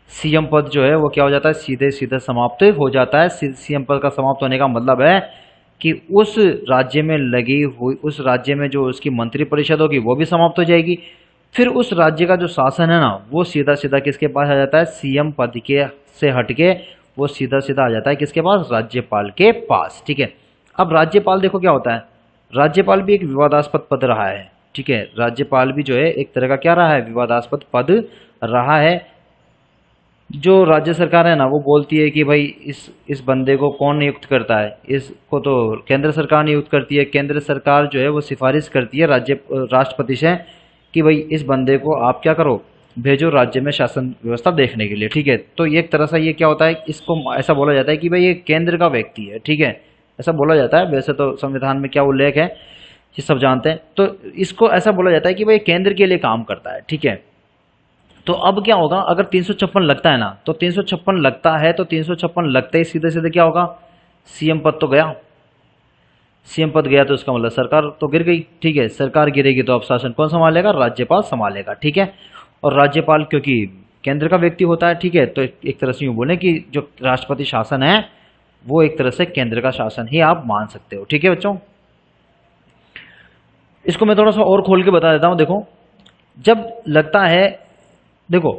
सीएम पद जो है वो क्या हो जाता है, सीधे सीधे समाप्त हो जाता है। सीएम पद का समाप्त होने का मतलब है कि उस राज्य में लगी हुई, उस राज्य में जो उसकी मंत्री परिषद होगी वो भी समाप्त हो जाएगी। फिर उस राज्य का जो शासन है ना, वो सीधा सीधा किसके पास आ जाता है, सीएम पद के से हटके वो सीधा सीधा आ जाता है किसके पास, राज्यपाल के पास, ठीक है। अब राज्यपाल देखो क्या होता है, राज्यपाल भी एक विवादास्पद पद रहा है, ठीक है। राज्यपाल भी जो है एक तरह का क्या रहा है, विवादास्पद पद रहा है। जो राज्य सरकार है ना, वो बोलती है कि भाई इस बंदे को कौन नियुक्त करता है, इसको तो केंद्र सरकार नियुक्त करती है। केंद्र सरकार जो है वो सिफारिश करती है राष्ट्रपति से कि भाई इस बंदे को आप क्या करो, भेजो राज्य में शासन व्यवस्था देखने के लिए, ठीक है। तो एक तरह से ये क्या होता है, इसको ऐसा बोला जाता है कि भाई ये केंद्र का व्यक्ति है, ठीक है। ऐसा बोला जाता है, वैसे तो संविधान में क्या उल्लेख है ये सब जानते हैं। तो इसको ऐसा बोला जाता है कि भाई केंद्र के लिए काम करता है, ठीक है। तो अब क्या होगा, अगर 356 लगता है ना, तो 356 लगता है, तो 356 लगते ही सीधे सीधे क्या होगा, सीएम पद तो गया। सीएम पद गया तो इसका मतलब सरकार तो गिर गई, ठीक है। सरकार गिरेगी तो अब शासन कौन संभालेगा, राज्यपाल संभालेगा, ठीक है। और राज्यपाल क्योंकि केंद्र का व्यक्ति होता है, ठीक है। तो एक तरह से यूं बोले कि जो राष्ट्रपति शासन है वो एक तरह से केंद्र का शासन ही आप मान सकते हो, ठीक है बच्चों। इसको मैं थोड़ा सा और खोल के बता देता हूं। देखो जब लगता है, देखो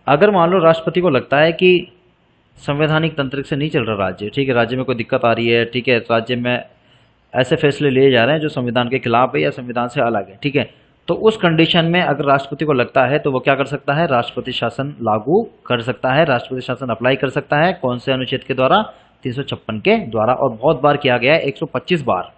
अगर मान लो राष्ट्रपति को लगता है कि संवैधानिक तंत्र से नहीं चल रहा राज्य, ठीक है, राज्य में कोई दिक्कत आ रही है, ठीक है, राज्य में ऐसे फैसले लिए जा रहे हैं जो संविधान के खिलाफ है या संविधान से अलग है, ठीक है। तो उस कंडीशन में अगर राष्ट्रपति को लगता है तो वो क्या कर सकता है, राष्ट्रपति शासन लागू कर सकता है, राष्ट्रपति शासन अप्लाई कर सकता है। कौन से अनुच्छेद के द्वारा, 356 के द्वारा। और बहुत बार किया गया है, 125 बार,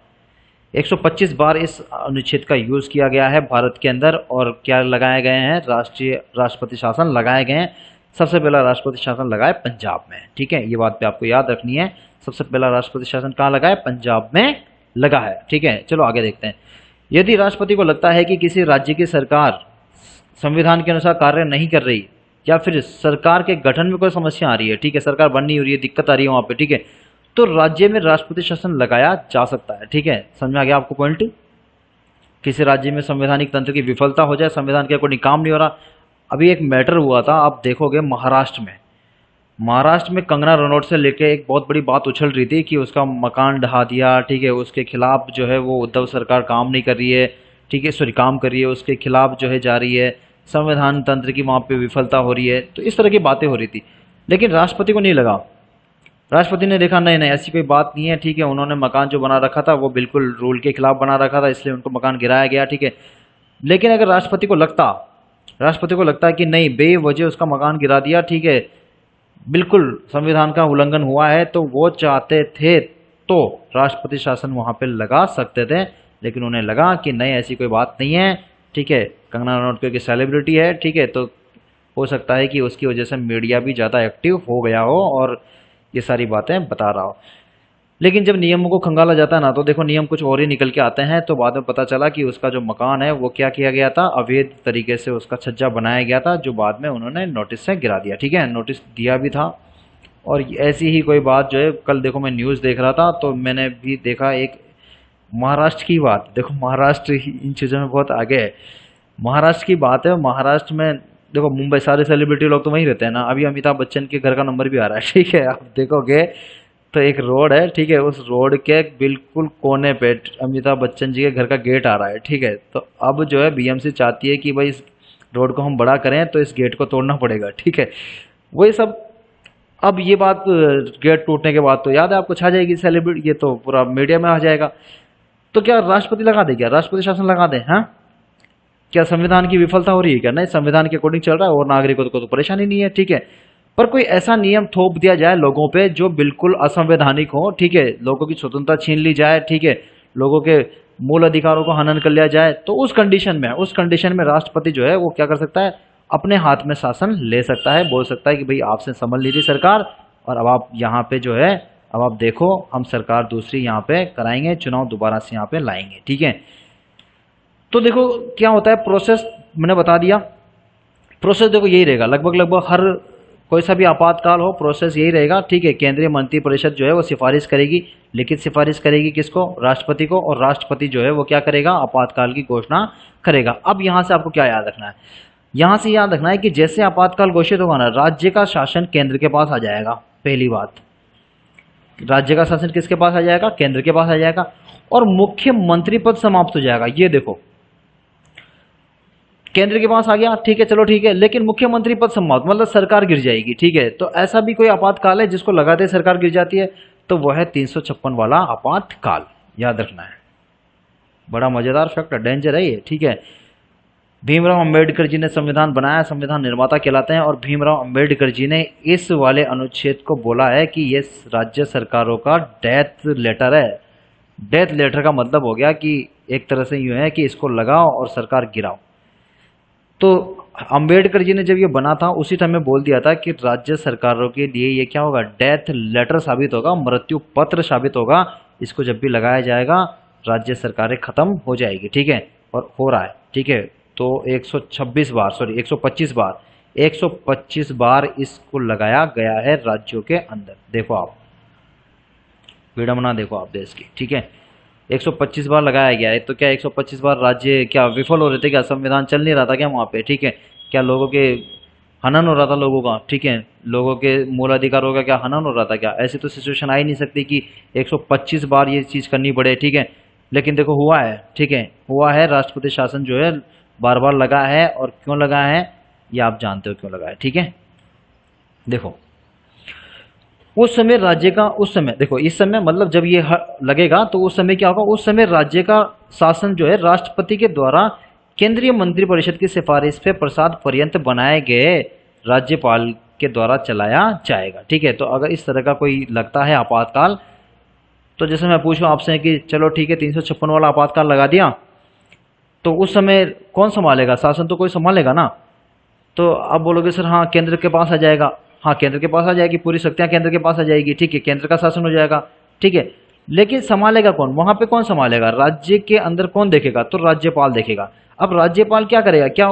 125 बार इस अनुच्छेद का यूज किया गया है भारत के अंदर। और क्या लगाए गए हैं, राष्ट्रपति शासन लगाए गए हैं। सबसे पहला राष्ट्रपति शासन लगा है पंजाब में, ठीक है, ये बात पे आपको याद रखनी है। सबसे पहला राष्ट्रपति शासन कहाँ लगा है, पंजाब में लगा है, ठीक है। चलो आगे देखते हैं। यदि राष्ट्रपति को लगता है कि किसी राज्य की सरकार संविधान के अनुसार कार्य नहीं कर रही, या फिर सरकार के गठन में कोई समस्या आ रही है, ठीक है, सरकार बन नहीं हो रही है, दिक्कत आ रही है वहां पे, ठीक है, तो राज्य में राष्ट्रपति शासन लगाया जा सकता है, ठीक है। समझ में आ गया आपको पॉइंट। किसी राज्य में संवैधानिक तंत्र की विफलता हो जाए, संविधान के कोई काम नहीं हो रहा। अभी एक मैटर हुआ था, आप देखोगे महाराष्ट्र में कंगना रनौत से लेके एक बहुत बड़ी बात उछल रही थी कि उसका मकान ढहा दिया, ठीक है, उसके खिलाफ जो है वो उद्धव सरकार काम नहीं कर रही है, ठीक है, सॉरी काम कर रही है, उसके खिलाफ जो है जा रही है, संविधान तंत्र की वहाँ पे विफलता हो रही है। तो इस तरह की बातें हो रही थी, लेकिन राष्ट्रपति को नहीं लगा। राष्ट्रपति ने देखा नहीं नहीं ऐसी कोई बात नहीं है, ठीक है, उन्होंने मकान जो बना रखा था वो बिल्कुल रूल के खिलाफ बना रखा था, इसलिए उनको मकान गिराया गया, ठीक है। लेकिन अगर राष्ट्रपति को लगता है कि नहीं, बेवजह उसका मकान गिरा दिया, ठीक है, बिल्कुल संविधान का उल्लंघन हुआ है, तो वो चाहते थे तो राष्ट्रपति शासन वहां पे लगा सकते थे। लेकिन उन्हें लगा कि नहीं ऐसी कोई बात नहीं है, ठीक है, कंगना रनौत क्योंकि सेलिब्रिटी है, ठीक है, तो हो सकता है कि उसकी वजह से मीडिया भी ज़्यादा एक्टिव हो गया हो और ये सारी बातें बता रहा हो। लेकिन जब नियमों को खंगाला जाता है ना, तो देखो नियम कुछ और ही निकल के आते हैं। तो बाद में पता चला कि उसका जो मकान है वो क्या किया गया था, अवैध तरीके से उसका छज्जा बनाया गया था, जो बाद में उन्होंने नोटिस से गिरा दिया, ठीक है, नोटिस दिया भी था। और ऐसी ही कोई बात जो है, कल देखो मैं न्यूज़ देख रहा था तो मैंने भी देखा एक महाराष्ट्र की बात। देखो महाराष्ट्र इन चीज़ों में बहुत आगे है। महाराष्ट्र की बात है, महाराष्ट्र में देखो मुंबई सारे सेलिब्रिटी लोग तो वहीं रहते हैं ना। अभी अमिताभ बच्चन के घर का नंबर भी आ रहा है, ठीक है, आप देखोगे तो एक रोड है, ठीक है, उस रोड के बिल्कुल कोने पे अमिताभ बच्चन जी के घर का गेट आ रहा है, ठीक है। तो अब जो है बीएमसी चाहती है कि भाई इस रोड को हम बड़ा करें तो इस गेट को तोड़ना पड़ेगा, ठीक है, वही सब। अब ये बात गेट टूटने के बाद तो याद है आपको, छा जाएगी सेलिब्रिटी, ये तो पूरा मीडिया में आ जाएगा। तो क्या राष्ट्रपति लगा दे, क्या राष्ट्रपति शासन लगा दे, हाँ, क्या संविधान की विफलता हो रही है क्या? नहीं, संविधान के अकॉर्डिंग चल रहा है और नागरिकों को तो परेशानी नहीं है, ठीक है। पर कोई ऐसा नियम थोप दिया जाए लोगों पे जो बिल्कुल असंवैधानिक हो, ठीक है, लोगों की स्वतंत्रता छीन ली जाए, ठीक है, लोगों के मूल अधिकारों को हनन कर लिया जाए, तो उस कंडीशन में राष्ट्रपति जो है वो क्या कर सकता है, अपने हाथ में शासन ले सकता है, बोल सकता है कि भाई आपसे संभल लीजिए सरकार, और अब आप यहाँ पे जो है, अब आप देखो हम सरकार दूसरी यहाँ पे कराएंगे, चुनाव दोबारा से यहाँ पे लाएंगे, ठीक है। तो देखो क्या होता है, प्रोसेस मैंने बता दिया। प्रोसेस देखो यही रहेगा, लगभग हर कोई सा भी आपातकाल हो, प्रोसेस यही रहेगा, ठीक है। केंद्रीय मंत्रिपरिषद जो है वो सिफारिश करेगी, लिखित सिफारिश करेगी किसको, राष्ट्रपति को, और राष्ट्रपति जो है वो क्या करेगा, आपातकाल की घोषणा करेगा। अब यहां से आपको क्या याद रखना है, यहां से याद रखना है कि जैसे आपातकाल घोषित होगा ना, राज्य का शासन केंद्र के पास आ जाएगा। पहली बात, राज्य का शासन किसके पास आ जाएगा, केंद्र के पास आ जाएगा, और मुख्यमंत्री पद समाप्त हो जाएगा। ये देखो केंद्र के पास आ गया, ठीक है, चलो ठीक है, लेकिन मुख्यमंत्री पद समाप्त मतलब सरकार गिर जाएगी, ठीक है। तो ऐसा भी कोई आपातकाल है जिसको लगाते सरकार गिर जाती है, तो वह है 356 वाला आपातकाल, याद रखना है। बड़ा मजेदार फैक्ट, डेंजर है ये, ठीक है। भीमराव अंबेडकर जी ने संविधान बनाया, संविधान निर्माता कहलाते हैं, और भीमराव अंबेडकर जी ने इस वाले अनुच्छेद को बोला है कि ये राज्य सरकारों का डेथ लेटर है। डेथ लेटर का मतलब हो गया कि एक तरह से यूं है कि इसको लगाओ और सरकार गिराओ। तो अंबेडकर जी ने जब ये बना था उसी टाइम में बोल दिया था कि राज्य सरकारों के लिए ये क्या होगा, डेथ लेटर साबित होगा, मृत्यु पत्र साबित होगा। इसको जब भी लगाया जाएगा राज्य सरकारें खत्म हो जाएगी, ठीक है, और हो रहा है, ठीक है। तो 125 बार इसको लगाया गया है राज्यों के अंदर। देखो आप विडंबना, देखो आप देश की, ठीक है, 125 बार लगाया गया है। तो क्या 125 बार राज्य क्या विफल हो रहे थे क्या, संविधान चल नहीं रहा था क्या वहाँ पे, ठीक है, क्या लोगों के हनन हो रहा था लोगों का, ठीक है, लोगों के मूल अधिकारों का क्या हनन हो रहा था क्या? ऐसी तो सिचुएशन आ ही नहीं सकती कि 125 बार ये चीज़ करनी पड़े, ठीक है। लेकिन देखो हुआ है, ठीक है, हुआ है, राष्ट्रपति शासन जो है बार बार लगा है, और क्यों लगा है ये आप जानते हो क्यों लगा है, ठीक है। देखो उस समय राज्य का, उस समय देखो इस समय मतलब जब ये लगेगा तो उस समय क्या होगा, उस समय राज्य का शासन जो है राष्ट्रपति के द्वारा केंद्रीय मंत्रिपरिषद की सिफारिश पे प्रसाद पर्यंत बनाए गए राज्यपाल के द्वारा चलाया जाएगा। ठीक है, तो अगर इस तरह का कोई लगता है आपातकाल, तो जैसे मैं पूछूं आपसे कि चलो ठीक है 356 वाला आपातकाल लगा दिया, तो उस समय कौन संभालेगा? शासन तो कोई संभालेगा ना। तो आप बोलोगे सर हाँ केंद्र के पास आ जाएगा। हाँ केंद्र के पास आ जाएगी, पूरी शक्तियां केंद्र के पास आ जाएगी। ठीक है, केंद्र का शासन हो जाएगा। ठीक है, लेकिन संभालेगा कौन? वहां पे कौन संभालेगा? राज्य के अंदर कौन देखेगा? तो राज्यपाल देखेगा। अब राज्यपाल क्या करेगा? क्या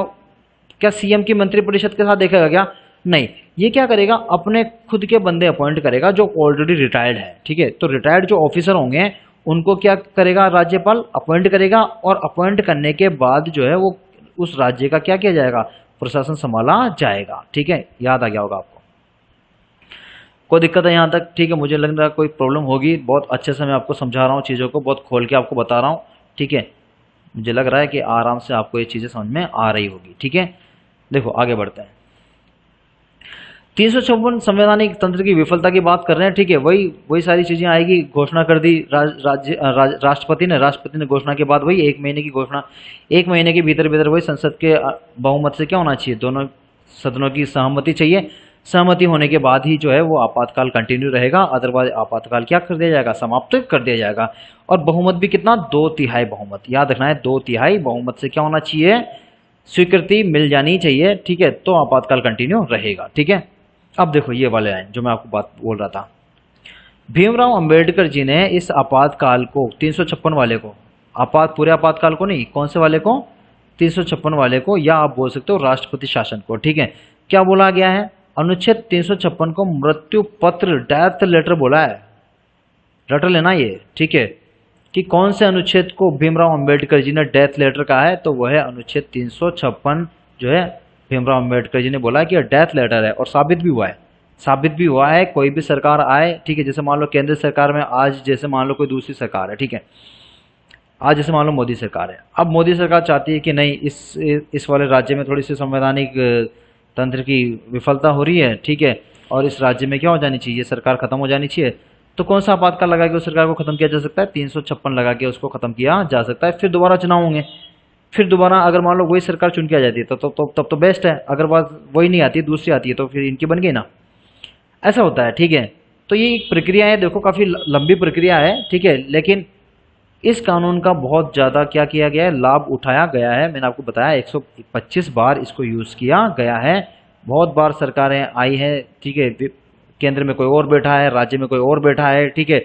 क्या सीएम की मंत्रिपरिषद के साथ देखेगा क्या? नहीं, ये क्या करेगा? अपने खुद के बंदे अपॉइंट करेगा जो ऑलरेडी रिटायर्ड है। ठीक है, तो रिटायर्ड जो ऑफिसर होंगे उनको क्या करेगा? राज्यपाल अपॉइंट करेगा, और अपॉइंट करने के बाद जो है वो उस राज्य का क्या किया जाएगा? प्रशासन संभाला जाएगा। ठीक है, याद आ गया होगा आपको। कोई दिक्कत है यहाँ तक? ठीक है, मुझे लग रहा है कोई प्रॉब्लम होगी। बहुत अच्छे से मैं आपको समझा रहा हूँ, चीज़ों को बहुत खोल के आपको बता रहा हूँ। ठीक है, मुझे लग रहा है कि आराम से आपको ये चीज़ें समझ में आ रही होगी। ठीक है, देखो आगे बढ़ते हैं। 356 संवैधानिक तंत्र की विफलता की बात कर रहे हैं। ठीक है, वही वही सारी चीजें आएगी। घोषणा कर दी राष्ट्रपति ने घोषणा के बाद वही 1 महीने की घोषणा, 1 महीने के भीतर भीतर वही संसद के बहुमत से क्या होना चाहिए? दोनों सदनों की सहमति चाहिए। सहमति होने के बाद ही जो है वो आपातकाल कंटिन्यू रहेगा, अदरवाइज आपातकाल क्या कर दिया जाएगा? समाप्त कर दिया जाएगा। और बहुमत भी कितना? 2/3 बहुमत। याद रखना है, 2/3 बहुमत से क्या होना चाहिए? स्वीकृति मिल जानी चाहिए। ठीक है, तो आपातकाल कंटिन्यू रहेगा। ठीक है, अब देखो ये वाले लाइन जो मैं आपको बात बोल रहा था। भीमराव अंबेडकर जी ने इस आपातकाल को 356 वाले को, पूरे आपातकाल को नहीं, कौन से वाले को? 356 वाले को, या आप बोल सकते हो राष्ट्रपति शासन को। ठीक है, क्या बोला गया है? अनुच्छेद 356 को मृत्यु पत्र, डेथ लेटर बोला है। रट लेना ये। ठीक है, कि कौन से अनुच्छेद को भीमराव अंबेडकर जी ने डेथ लेटर कहा है? तो वह है अनुच्छेद 356 जो है भीमराव अंबेडकर जी ने बोला कि डेथ लेटर है, और साबित भी हुआ है। साबित भी हुआ है। कोई भी सरकार आए, ठीक है, जैसे मान लो केंद्र सरकार में आज, जैसे मान लो कोई दूसरी सरकार है, ठीक है, आज जैसे मान लो मोदी सरकार है। अब मोदी सरकार चाहती है कि नहीं, इस वाले राज्य में थोड़ी सी संवैधानिक तंत्र की विफलता हो रही है। ठीक है, और इस राज्य में क्या हो जानी चाहिए? सरकार खत्म हो जानी चाहिए। तो कौन सा आपातकाल लगा के उस सरकार को खत्म किया जा सकता है? 356 लगा के उसको खत्म किया जा सकता है। फिर दोबारा चुनाव होंगे, फिर दोबारा अगर मान लो वही सरकार चुन के आ जाती है तब तो बेस्ट है। अगर बात वही नहीं आती, दूसरी आती है, तो फिर इनकी बन गई ना। ऐसा होता है। ठीक है, तो ये एक प्रक्रिया है, देखो काफी लंबी प्रक्रिया है। ठीक है, लेकिन इस कानून का बहुत ज्यादा क्या किया गया है? लाभ उठाया गया है। मैंने आपको बताया 125 बार इसको यूज किया गया है। बहुत बार सरकारें आई है। ठीक है, केंद्र में कोई और बैठा है, राज्य में कोई और बैठा है। ठीक है,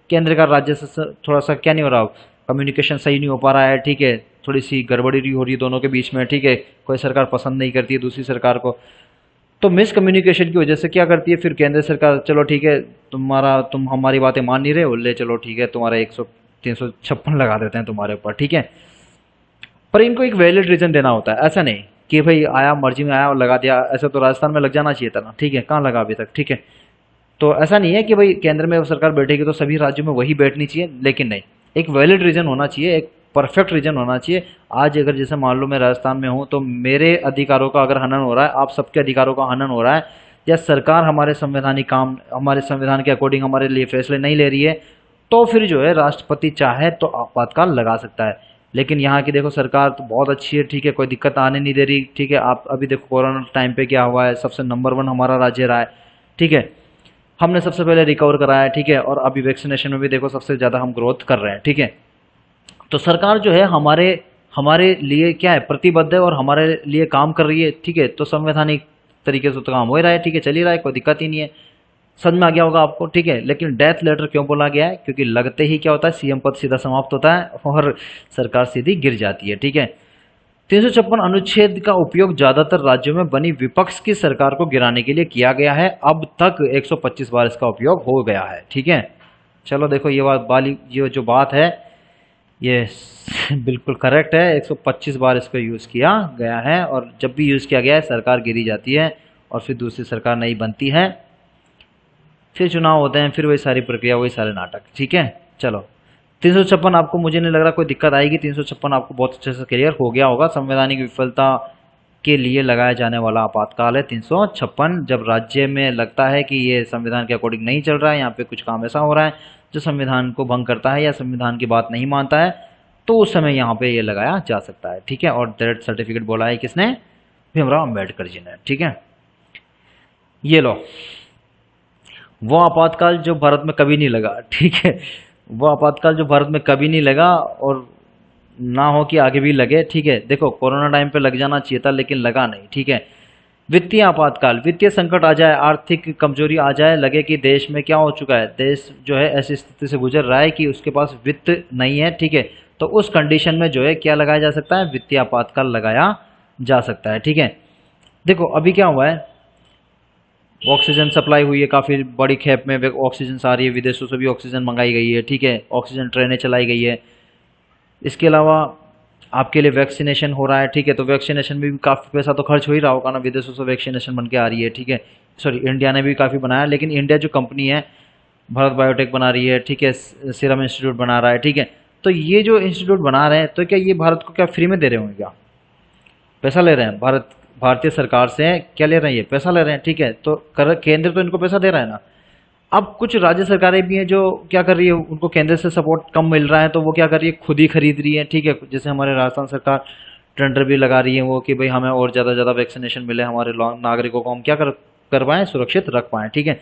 केंद्र का राज्य से थोड़ा सा क्या नहीं हो रहा, कम्युनिकेशन सही नहीं हो पा रहा है। ठीक है, थोड़ी सी गड़बड़ी हो रही है दोनों के बीच में। ठीक है, कोई सरकार पसंद नहीं करती है दूसरी सरकार को, तो मिस कम्युनिकेशन की वजह से क्या करती है फिर केंद्र सरकार? चलो ठीक है, तुम हमारी बातें मान नहीं रहे हो, ले चलो ठीक है, तुम्हारा 356 लगा देते हैं तुम्हारे ऊपर। ठीक है, पर इनको एक वैलिड रीजन देना होता है। ऐसा नहीं कि भाई आया मर्जी में आया और लगा दिया। ऐसा तो राजस्थान में लग जाना चाहिए था ना। ठीक है, कहाँ लगा अभी तक? ठीक है, तो ऐसा नहीं है कि भाई केंद्र में सरकार बैठेगी तो सभी राज्यों में वही बैठनी चाहिए, लेकिन नहीं, एक वैलिड रीजन होना चाहिए, एक परफेक्ट रीजन होना चाहिए। आज अगर जैसे मान लो मैं राजस्थान में हूँ, तो मेरे अधिकारों का अगर हनन हो रहा है, आप सबके अधिकारों का हनन हो रहा है, या सरकार हमारे संवैधानिक काम, हमारे संविधान के अकॉर्डिंग हमारे लिए फैसले नहीं ले रही है, तो फिर जो है राष्ट्रपति चाहे तो आपातकाल लगा सकता है। लेकिन यहाँ की देखो सरकार तो बहुत अच्छी है। ठीक है, कोई दिक्कत आने नहीं दे रही। ठीक है, आप अभी देखो कोरोना टाइम पे क्या हुआ है, सबसे नंबर 1 हमारा राज्य रहा है। ठीक है, हमने सबसे पहले रिकवर कराया है। ठीक है, और अभी वैक्सीनेशन में भी देखो सबसे ज्यादा हम ग्रोथ कर रहे हैं। ठीक है, तो सरकार जो है हमारे लिए क्या है? प्रतिबद्ध है और हमारे लिए काम कर रही है। ठीक है, तो संवैधानिक तरीके से तो काम हो ही रहा है। ठीक है, चल ही रहा है, कोई दिक्कत ही नहीं है। समझ में आ गया होगा आपको। ठीक है, लेकिन डेथ लेटर क्यों बोला गया है? क्योंकि लगते ही क्या होता है? सीएम पद सीधा समाप्त होता है और सरकार सीधी गिर जाती है। ठीक है, 356 अनुच्छेद का उपयोग ज्यादातर राज्यों में बनी विपक्ष की सरकार को गिराने के लिए किया गया है। अब तक 125 बार इसका उपयोग हो गया है। ठीक है, चलो देखो ये जो बात है ये बिल्कुल करेक्ट है। 125 बार इसका यूज किया गया है, और जब भी यूज किया गया है सरकार गिरी जाती है और फिर दूसरी सरकार नहीं बनती है, फिर चुनाव होते हैं, फिर वही सारी प्रक्रिया, वही सारे नाटक। ठीक है, चलो 356 आपको, मुझे नहीं लग रहा कोई दिक्कत आएगी। 356 आपको बहुत अच्छे से क्लियर हो गया होगा। संवैधानिक विफलता के लिए लगाया जाने वाला आपातकाल है 356। जब राज्य में लगता है कि ये संविधान के अकॉर्डिंग नहीं चल रहा है, यहाँ पे कुछ काम ऐसा हो रहा है जो संविधान को भंग करता है या संविधान की बात नहीं मानता है, तो उस समय यहाँ पे ये लगाया जा सकता है, ठीक है। और डेथ सर्टिफिकेट बोला है किसने? भीमराव अंबेडकर जी ने, ठीक है। ये लो, वो आपातकाल जो भारत में कभी नहीं लगा, ठीक है, वो आपातकाल जो भारत में कभी नहीं लगा और ना हो कि आगे भी लगे, ठीक है। देखो कोरोना टाइम पे लग जाना चाहिए था लेकिन लगा नहीं, ठीक है। वित्तीय आपातकाल, वित्तीय संकट आ जाए, आर्थिक कमजोरी आ जाए, लगे कि देश में क्या हो चुका है, देश जो है ऐसी स्थिति से गुजर रहा है कि उसके पास वित्त नहीं है, ठीक है। तो उस कंडीशन में जो है क्या लगाया जा सकता है? वित्तीय आपातकाल लगाया जा सकता है, ठीक है। देखो अभी क्या हुआ है, ऑक्सीजन सप्लाई हुई है काफ़ी बड़ी खेप में, ऑक्सीजन आ रही है, विदेशों से भी ऑक्सीजन मंगाई गई है, ठीक है। ऑक्सीजन ट्रेनें चलाई गई है। इसके अलावा आपके लिए वैक्सीनेशन हो रहा है, ठीक है। तो वैक्सीनेशन में भी काफ़ी पैसा तो खर्च हो ही रहा होगा ना, विदेशों से वैक्सीनेशन बन के आ रही है, ठीक है। सॉरी, इंडिया ने भी काफ़ी बनाया, लेकिन इंडिया जो कंपनी है भारत बायोटेक बना रही है, ठीक है, सीरम इंस्टीट्यूट बना रहा है, ठीक है। तो ये जो इंस्टीट्यूट बना रहे हैं, तो क्या ये भारत को क्या फ्री में दे रहे होंगे? क्या पैसा ले रहे हैं? भारतीय सरकार से क्या ले रहे हैं? ये पैसा ले रहे हैं, ठीक है। तो केंद्र तो इनको पैसा दे रहा है ना। अब कुछ राज्य सरकारें भी हैं जो क्या कर रही है, उनको केंद्र से सपोर्ट कम मिल रहा है तो वो क्या कर रही है, खुद ही खरीद रही है, ठीक है। जैसे हमारे राजस्थान सरकार टेंडर भी लगा रही है वो कि भाई हमें और ज़्यादा ज़्यादा वैक्सीनेशन मिले, हमारे नागरिकों को हम क्या कर पाएँ, सुरक्षित रख पाएँ, ठीक है।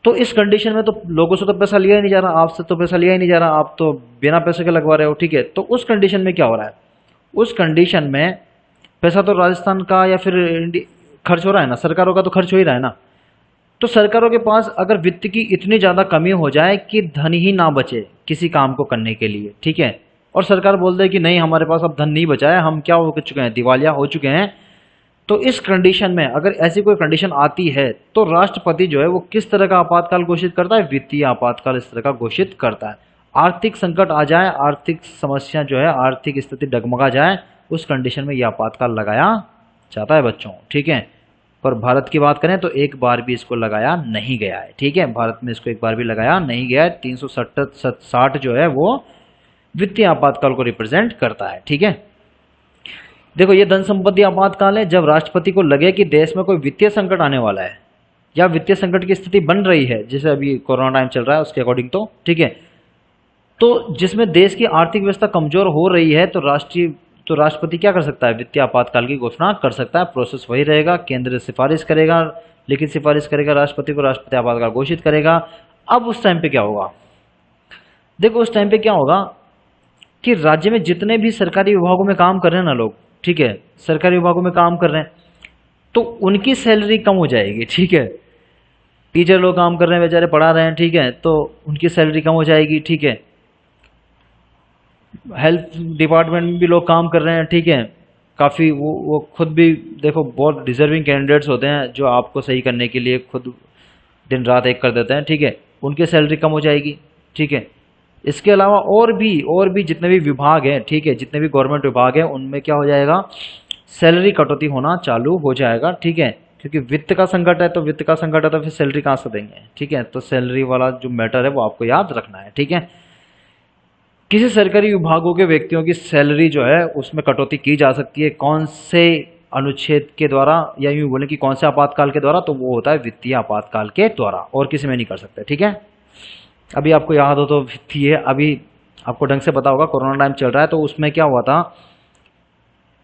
तो इस कंडीशन में तो लोगों से तो पैसा लिया ही नहीं जा रहा, आपसे तो पैसा लिया ही नहीं जा रहा, आप तो बिना पैसे के लगवा रहे हो, ठीक है। तो उस कंडीशन में क्या हो रहा है? उस कंडीशन में पैसा तो राजस्थान का या फिर खर्च हो रहा है ना, सरकारों का तो खर्च हो ही रहा है ना। तो सरकारों के पास अगर वित्त की इतनी ज़्यादा कमी हो जाए कि धन ही ना बचे किसी काम को करने के लिए, ठीक है, और सरकार बोल दे कि नहीं हमारे पास अब धन नहीं बचा है, हम क्या हो चुके हैं, दिवालिया हो चुके हैं, तो इस कंडीशन में अगर ऐसी कोई कंडीशन आती है तो राष्ट्रपति जो है वो किस तरह का आपातकाल घोषित करता है? वित्तीय आपातकाल इस तरह का घोषित करता है। आर्थिक संकट आ जाए, आर्थिक समस्या जो है, आर्थिक स्थिति डगमगा जाए, उस कंडीशन में यह आपातकाल लगाया जाता है बच्चों, ठीक है। पर भारत की बात करें तो एक बार भी इसको लगाया नहीं गया है, ठीक है। भारत में इसको एक बार भी लगाया नहीं गया है। 360 जो है वो वित्तीय आपातकाल को रिप्रेजेंट करता है, ठीक है। देखो ये धन संपत्ति आपातकाल है जब राष्ट्रपति को लगे कि देश में कोई वित्तीय संकट आने वाला है या वित्तीय संकट की स्थिति बन रही है, जैसे अभी कोरोना टाइम चल रहा है उसके अकॉर्डिंग, तो ठीक है। तो जिसमें देश की आर्थिक व्यवस्था कमजोर हो रही है तो राष्ट्रपति क्या कर सकता है? वित्तीय आपातकाल की घोषणा कर सकता है। प्रोसेस वही रहेगा, केंद्र सिफारिश करेगा, लिखित सिफारिश करेगा राष्ट्रपति को, राष्ट्रपति आपातकाल घोषित करेगा। अब उस टाइम पे क्या होगा? देखो उस टाइम पे क्या होगा कि राज्य में जितने भी सरकारी विभागों में काम कर रहे हैं ना लोग, ठीक है, सरकारी विभागों में काम कर रहे हैं तो उनकी सैलरी कम हो जाएगी, ठीक है। टीचर लोग काम कर रहे हैं, बेचारे पढ़ा रहे हैं, ठीक है, तो उनकी सैलरी कम हो जाएगी, ठीक है। हेल्थ डिपार्टमेंट में भी लोग काम कर रहे हैं, ठीक है, काफ़ी वो खुद भी देखो बहुत डिजर्विंग कैंडिडेट्स होते हैं जो आपको सही करने के लिए खुद दिन रात एक कर देते हैं, ठीक है, उनकी सैलरी कम हो जाएगी, ठीक है। इसके अलावा और भी जितने भी विभाग हैं, ठीक है, जितने भी गवर्नमेंट विभाग हैं उनमें क्या हो जाएगा? सैलरी कटौती होना चालू हो जाएगा, ठीक है। क्योंकि वित्त का संकट है, तो वित्त का संकट है तो फिर सैलरी कहाँ से देंगे, ठीक है। तो सैलरी वाला जो मैटर है वो आपको याद रखना है, ठीक है। किसी सरकारी विभागों के व्यक्तियों की सैलरी जो है उसमें कटौती की जा सकती है, कौन से अनुच्छेद के द्वारा, या यूँ बोले कि कौन से आपातकाल के द्वारा? तो वो होता है वित्तीय आपातकाल के द्वारा, और किसी में नहीं कर सकते, ठीक है। अभी आपको याद हो तो वित्तीय, अभी आपको ढंग से पता होगा, कोरोना टाइम चल रहा है तो उसमें क्या हुआ था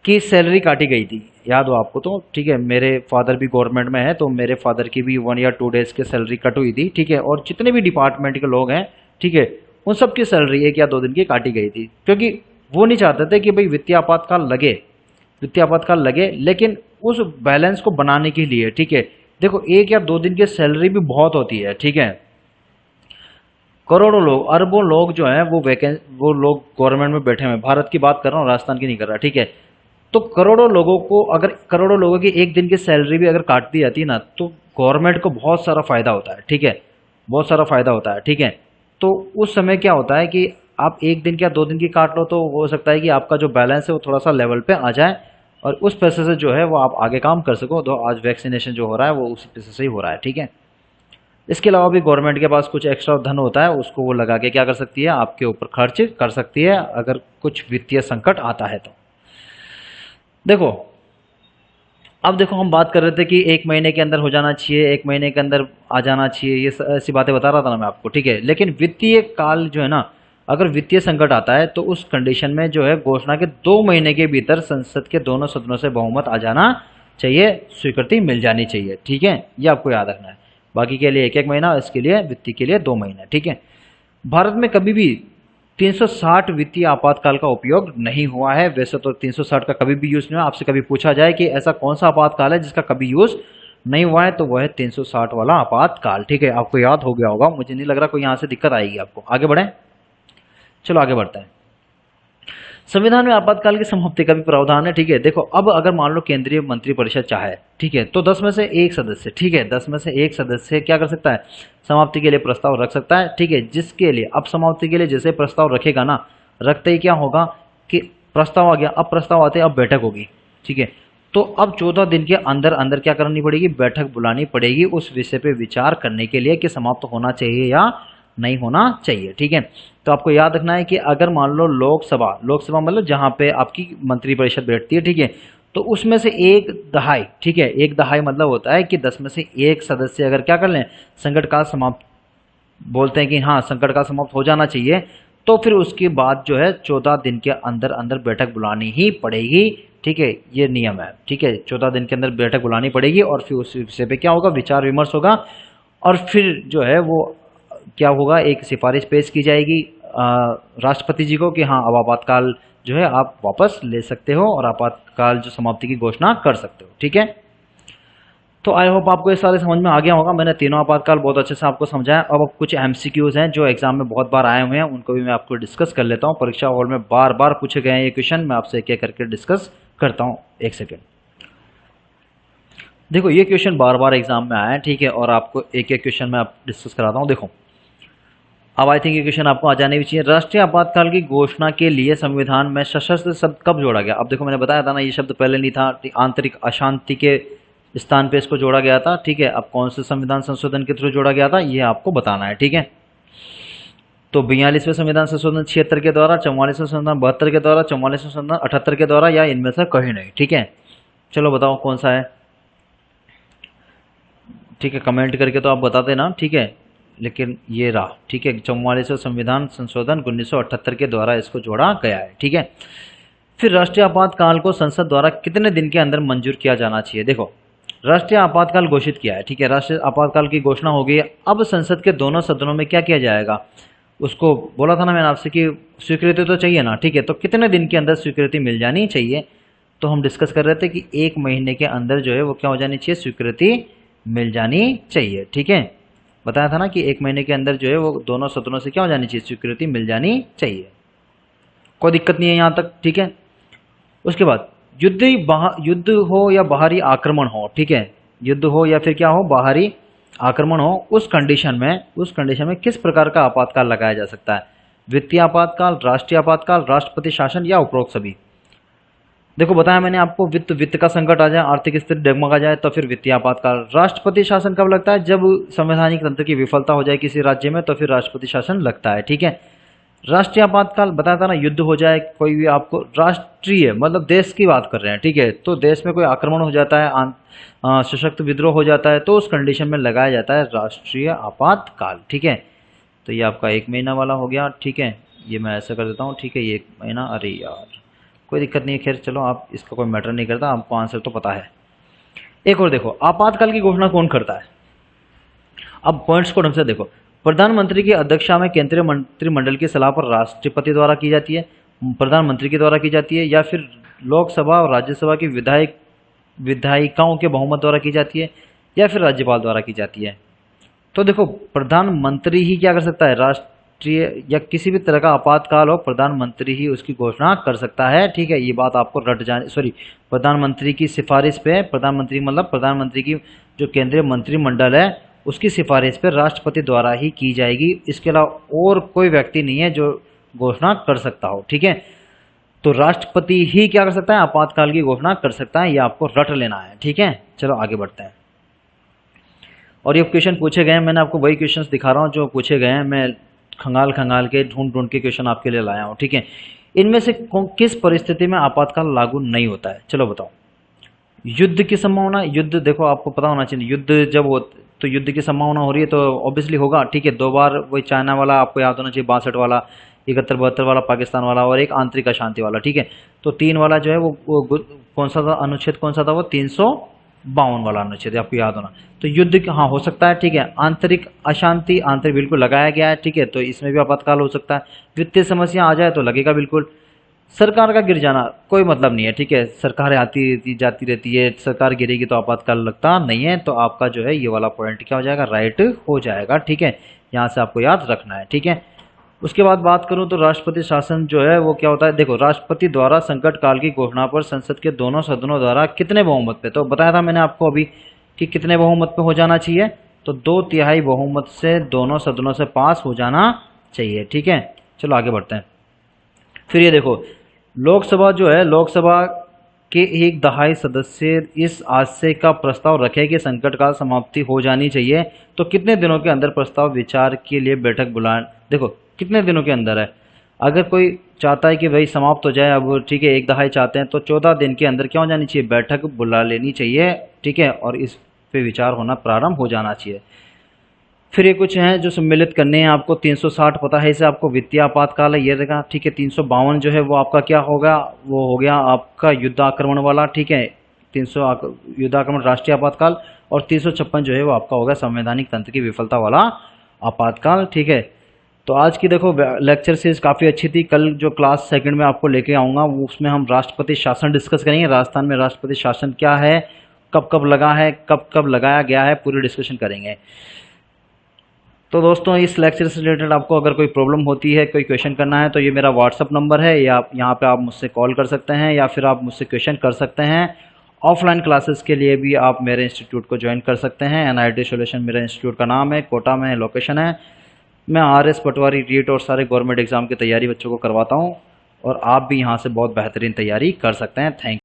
कि सैलरी काटी गई थी, याद हो आपको तो, ठीक है। मेरे फादर भी गवर्नमेंट में है तो मेरे फादर की भी 1 या 2 डेज की सैलरी कट हुई थी, ठीक है। और जितने भी डिपार्टमेंट के लोग हैं, ठीक है, उन सब की सैलरी 1 या 2 दिन की काटी गई थी, क्योंकि वो नहीं चाहते थे कि भाई वित्तीय आपातकाल लगे, लेकिन उस बैलेंस को बनाने के लिए, ठीक है। देखो 1 या 2 दिन की सैलरी भी बहुत होती है, ठीक है। करोड़ों लोग, अरबों लोग जो हैं वो लोग गवर्नमेंट में बैठे हुए हैं, भारत की बात कर रहा हूँ, राजस्थान की नहीं कर रहा, ठीक है। तो करोड़ों लोगों की एक दिन की सैलरी भी अगर काट दी जाती है ना, तो गवर्नमेंट को बहुत सारा फायदा होता है, ठीक है, बहुत सारा फायदा होता है, ठीक है। तो उस समय क्या होता है कि आप 1 दिन या 2 दिन की काट लो तो हो सकता है कि आपका जो बैलेंस है वो थोड़ा सा लेवल पे आ जाए और उस पैसे से जो है वो आप आगे काम कर सको। तो आज वैक्सीनेशन जो हो रहा है वो उसी पैसे से ही हो रहा है, ठीक है। इसके अलावा भी गवर्नमेंट के पास कुछ एक्स्ट्रा धन होता है, उसको वो लगा के क्या कर सकती है, आपके ऊपर खर्च कर सकती है अगर कुछ वित्तीय संकट आता है तो। देखो अब देखो हम बात कर रहे थे कि 1 महीने के अंदर हो जाना चाहिए, 1 महीने के अंदर आ जाना चाहिए, ये ऐसी बातें बता रहा था ना मैं आपको, ठीक है। लेकिन वित्तीय काल जो है ना, अगर वित्तीय संकट आता है तो उस कंडीशन में जो है घोषणा के 2 महीने के भीतर संसद के दोनों सदनों से बहुमत आ जाना चाहिए, स्वीकृति मिल जानी चाहिए। ठीक है, ये आपको याद रखना है। बाकी के लिए 1-1 महीना, इसके लिए वित्तीय के लिए 2 महीने। ठीक है, भारत में कभी भी 360 वित्तीय आपातकाल का उपयोग नहीं हुआ है। वैसे तो 360 का कभी भी यूज नहीं हुआ। आपसे कभी पूछा जाए कि ऐसा कौन सा आपातकाल है जिसका कभी यूज नहीं हुआ है, तो वह है 360 वाला आपातकाल। ठीक है, आपको याद हो गया होगा, मुझे नहीं लग रहा कोई यहाँ से दिक्कत आएगी आपको। आगे बढ़े, चलो आगे बढ़ते हैं। संविधान में आपातकाल की समाप्ति का भी प्रावधान है। ठीक है, देखो अब अगर मान लो केंद्रीय मंत्रिपरिषद चाहे, ठीक है, तो 10 में से 1 सदस्य, ठीक है, 10 में से 1 सदस्य क्या कर सकता है, समाप्ति के लिए प्रस्ताव रख सकता है। ठीक है, जिसके लिए अब समाप्ति के लिए जैसे प्रस्ताव रखेगा ना, रखते ही क्या होगा कि प्रस्ताव आ गया, अब प्रस्ताव आते अब बैठक होगी। ठीक है, तो अब 14 दिन के अंदर अंदर क्या करनी पड़ेगी, बैठक बुलानी पड़ेगी उस विषय पे विचार करने के लिए कि समाप्त होना चाहिए या नहीं होना चाहिए। ठीक है, तो आपको याद रखना है कि अगर मान लो लोकसभा मतलब जहां पे आपकी मंत्रिपरिषद बैठती है, ठीक है, तो उसमें से 1/2, ठीक है, 1/2 मतलब होता है कि 10 में से 1 सदस्य अगर क्या कर लें, संकट काल समाप्त बोलते हैं कि हाँ संकट काल समाप्त हो जाना चाहिए, तो फिर उसके बाद जो है 14 दिन के अंदर अंदर बैठक बुलानी ही पड़ेगी। ठीक है, ये नियम है। ठीक है, 14 दिन के अंदर बैठक बुलानी पड़ेगी और फिर उस विषय पे क्या होगा, विचार विमर्श होगा और फिर जो है वो क्या होगा, एक सिफारिश पेश की जाएगी राष्ट्रपति जी को कि हाँ अब आपातकाल जो है आप वापस ले सकते हो और आपातकाल जो समाप्ति की घोषणा कर सकते हो। ठीक है, तो आई होप आपको ये सारे समझ में आ गया होगा। मैंने तीनों आपातकाल बहुत अच्छे से आपको समझाया। अब कुछ एमसीक्यूज हैं जो एग्जाम में बहुत बार आए हुए हैं, उनको भी मैं आपको डिस्कस कर लेता हूँ। परीक्षा हॉल में बार बार पूछे गए हैं ये क्वेश्चन, मैं आपसे एक एक करके डिस्कस करता हूँ। 1 सेकेंड, देखो ये क्वेश्चन बार बार एग्जाम में आया है। ठीक है, और आपको एक एक क्वेश्चन मैं आप डिस्कस कराता हूँ। देखो अब आई थिंक ये क्वेश्चन आपको आ जाने भी चाहिए। राष्ट्रीय आपातकाल की घोषणा के लिए संविधान में सशस्त्र शब्द कब जोड़ा गया? अब देखो मैंने बताया था ना, ये शब्द पहले नहीं था, आंतरिक अशांति के स्थान पे इसको जोड़ा गया था। ठीक है, अब कौन से संविधान संशोधन के थ्रू जोड़ा गया था ये आपको बताना है। ठीक है, तो 42वें संविधान संशोधन 76 के द्वारा, 44वें संविधान 72 के द्वारा, 44वें संविधान 78 के द्वारा, या इनमें से कहीं नहीं। ठीक है, चलो बताओ कौन सा है। ठीक है, कमेंट करके तो आप बता देना। ठीक है, लेकिन ये रहा। ठीक है, 44वें संविधान संशोधन 1978 के द्वारा इसको जोड़ा गया है। ठीक है, फिर राष्ट्रीय आपातकाल को संसद द्वारा कितने दिन के अंदर मंजूर किया जाना चाहिए? देखो राष्ट्रीय आपातकाल घोषित किया है। ठीक है, राष्ट्रीय आपातकाल की घोषणा हो गई है। अब संसद के दोनों सदनों में क्या किया जाएगा, उसको बोला था ना मैंने आपसे कि स्वीकृति तो चाहिए ना। ठीक है, तो कितने दिन के अंदर स्वीकृति मिल जानी चाहिए? तो हम डिस्कस कर रहे थे कि 1 महीने के अंदर जो है वो क्या हो जानी चाहिए, स्वीकृति मिल जानी चाहिए। ठीक है, बताया था ना कि 1 महीने के अंदर जो है वो दोनों सदनों से क्या हो जानी चाहिए, स्वीकृति मिल जानी चाहिए। कोई दिक्कत नहीं है यहाँ तक। ठीक है, उसके बाद युद्ध हो या बाहरी आक्रमण हो, ठीक है, युद्ध हो या फिर क्या हो, बाहरी आक्रमण हो, उस कंडीशन में किस प्रकार का आपातकाल लगाया जा सकता है? वित्तीय आपातकाल, राष्ट्रीय आपातकाल, राष्ट्रपति शासन या उपरोक्त सभी? देखो बताया मैंने आपको, वित्त का संकट आ जाए, आर्थिक स्थिति डगमगा जाए तो फिर वित्तीय आपातकाल। राष्ट्रपति शासन कब लगता है? जब संवैधानिक तंत्र की विफलता हो जाए किसी राज्य में तो फिर राष्ट्रपति शासन लगता है। ठीक है, राष्ट्रीय आपातकाल बताया था ना, युद्ध हो जाए कोई भी, आपको राष्ट्रीय मतलब देश की बात कर रहे हैं। ठीक है, तो देश में कोई आक्रमण हो जाता है, सशक्त विद्रोह हो जाता है, तो उस कंडीशन में लगाया जाता है राष्ट्रीय आपातकाल। ठीक है, तो ये आपका 1 महीना वाला हो गया। ठीक है, ये मैं ऐसा कर देता हूँ। ठीक है, ये 1 महीना, अरे यार कोई दिक्कत नहीं है, खैर चलो आप इसका कोई मैटर नहीं करता, आपको आंसर तो पता है। एक और देखो, आपातकाल की घोषणा कौन करता है? अब पॉइंट्स को ढंग से देखो। प्रधानमंत्री की अध्यक्षता में केंद्रीय मंत्रिमंडल की सलाह पर राष्ट्रपति द्वारा की जाती है, प्रधानमंत्री के द्वारा की जाती है, या फिर लोकसभा और राज्यसभा की विधायिकाओं के बहुमत द्वारा की जाती है, या फिर राज्यपाल द्वारा की जाती है? तो देखो प्रधानमंत्री ही क्या कर सकता है, राष्ट्रीय या किसी भी तरह का आपातकाल हो प्रधानमंत्री ही उसकी घोषणा कर सकता है। ठीक है, ये बात आपको प्रधानमंत्री की सिफारिश पे, प्रधानमंत्री मतलब प्रधानमंत्री की जो केंद्रीय मंत्रिमंडल है उसकी सिफारिश पर राष्ट्रपति द्वारा ही की जाएगी। इसके अलावा और कोई व्यक्ति नहीं है जो घोषणा कर सकता हो। ठीक है, तो राष्ट्रपति ही क्या कर सकता है, आपातकाल की घोषणा कर सकता है, ये आपको रट लेना है। ठीक है, चलो आगे बढ़ते हैं। और ये क्वेश्चन पूछे गए हैं, मैंने आपको वही क्वेश्चन दिखा रहा हूँ जो पूछे गए हैं, मैं खंगाल के ढूंढ के क्वेश्चन आपके लिए लाया हूँ। ठीक है, इनमें से किस परिस्थिति में आपातकाल लागू नहीं होता है? चलो बताओ। युद्ध की संभावना, युद्ध देखो आपको पता होना चाहिए, युद्ध जब हो तो युद्ध की संभावना हो रही है तो ऑब्वियसली होगा। ठीक है, 2 बार वही चाइना वाला आपको याद होना चाहिए, 62 वाला, 71 72 वाला पाकिस्तान वाला और एक आंतरिक अशांति वाला, ठीक है। तो 3 वाला जो है वो कौन सा था अनुच्छेद, कौन सा था वो 352 वाला अनुच्छेद, आपको याद होना। तो युद्ध हाँ हो सकता है, ठीक है। आंतरिक अशांति, आंतरिक बिल्कुल लगाया गया है, ठीक है। तो इसमें भी आपातकाल हो सकता है। वित्तीय समस्या आ जाए तो लगेगा बिल्कुल। सरकार का गिर जाना कोई मतलब नहीं है, ठीक है। सरकार आती रहती जाती रहती है, सरकार गिरेगी तो आपातकाल लगता नहीं है। तो आपका जो है ये वाला पॉइंट क्या हो जाएगा, राइट हो जाएगा, ठीक है। यहाँ से आपको याद रखना है, ठीक है। उसके बाद बात करूं तो राष्ट्रपति शासन जो है वो क्या होता है। देखो, राष्ट्रपति द्वारा संकट काल की घोषणा पर संसद के दोनों सदनों द्वारा कितने बहुमत पे, तो बताया था मैंने आपको अभी कि कितने बहुमत पे हो जाना चाहिए। तो 2/3 बहुमत से दोनों सदनों से पास हो जाना चाहिए, ठीक है। चलो आगे बढ़ते हैं। फिर ये देखो, लोकसभा जो है, लोकसभा के 1/2 सदस्य इस आशय का प्रस्ताव रखे कि संकट काल समाप्ति हो जानी चाहिए। तो कितने दिनों के अंदर प्रस्ताव विचार के लिए बैठक बुला, देखो कितने दिनों के अंदर है। अगर कोई चाहता है कि भाई समाप्त हो जाए अब, ठीक है, 1/2 चाहते हैं तो 14 दिन के अंदर क्या हो जानी चाहिए, बैठक बुला लेनी चाहिए, ठीक है। और इस पे विचार होना प्रारंभ हो जाना चाहिए। फिर ये कुछ हैं जो सम्मिलित करने हैं आपको। 360 पता है इसे आपको, वित्तीय आपातकाल है ये देखा, ठीक है। 352 जो है वो आपका क्या होगा, वो हो गया आपका युद्ध आक्रमण वाला, ठीक है। 300 युद्ध आक्रमण राष्ट्रीय आपातकाल, और 356 जो है वो आपका होगा संवैधानिक तंत्र की विफलता वाला आपातकाल, ठीक है। तो आज की देखो लेक्चर सीरीज काफ़ी अच्छी थी। कल जो क्लास सेकंड में आपको लेके आऊँगा वो उसमें हम राष्ट्रपति शासन डिस्कस करेंगे। राजस्थान में राष्ट्रपति शासन क्या है, कब कब लगा है, कब कब लगाया गया है, पूरी डिस्कशन करेंगे। तो दोस्तों इस लेक्चर से रिलेटेड आपको अगर कोई प्रॉब्लम होती है, कोई क्वेश्चन करना है, तो ये मेरा व्हाट्सअप नंबर है, या यहाँ पे आप मुझसे कॉल कर सकते हैं, या फिर आप मुझसे क्वेश्चन कर सकते हैं। ऑफलाइन क्लासेस के लिए भी आप मेरे इंस्टीट्यूट को ज्वाइन कर सकते हैं। NIT सॉल्यूशन मेरा इंस्टीट्यूट का नाम है, कोटा में लोकेशन है। मैं RS पटवारी, रीट और सारे गवर्नमेंट एग्जाम की तैयारी बच्चों को करवाता हूँ, और आप भी यहाँ से बहुत बेहतरीन तैयारी कर सकते हैं। थैंक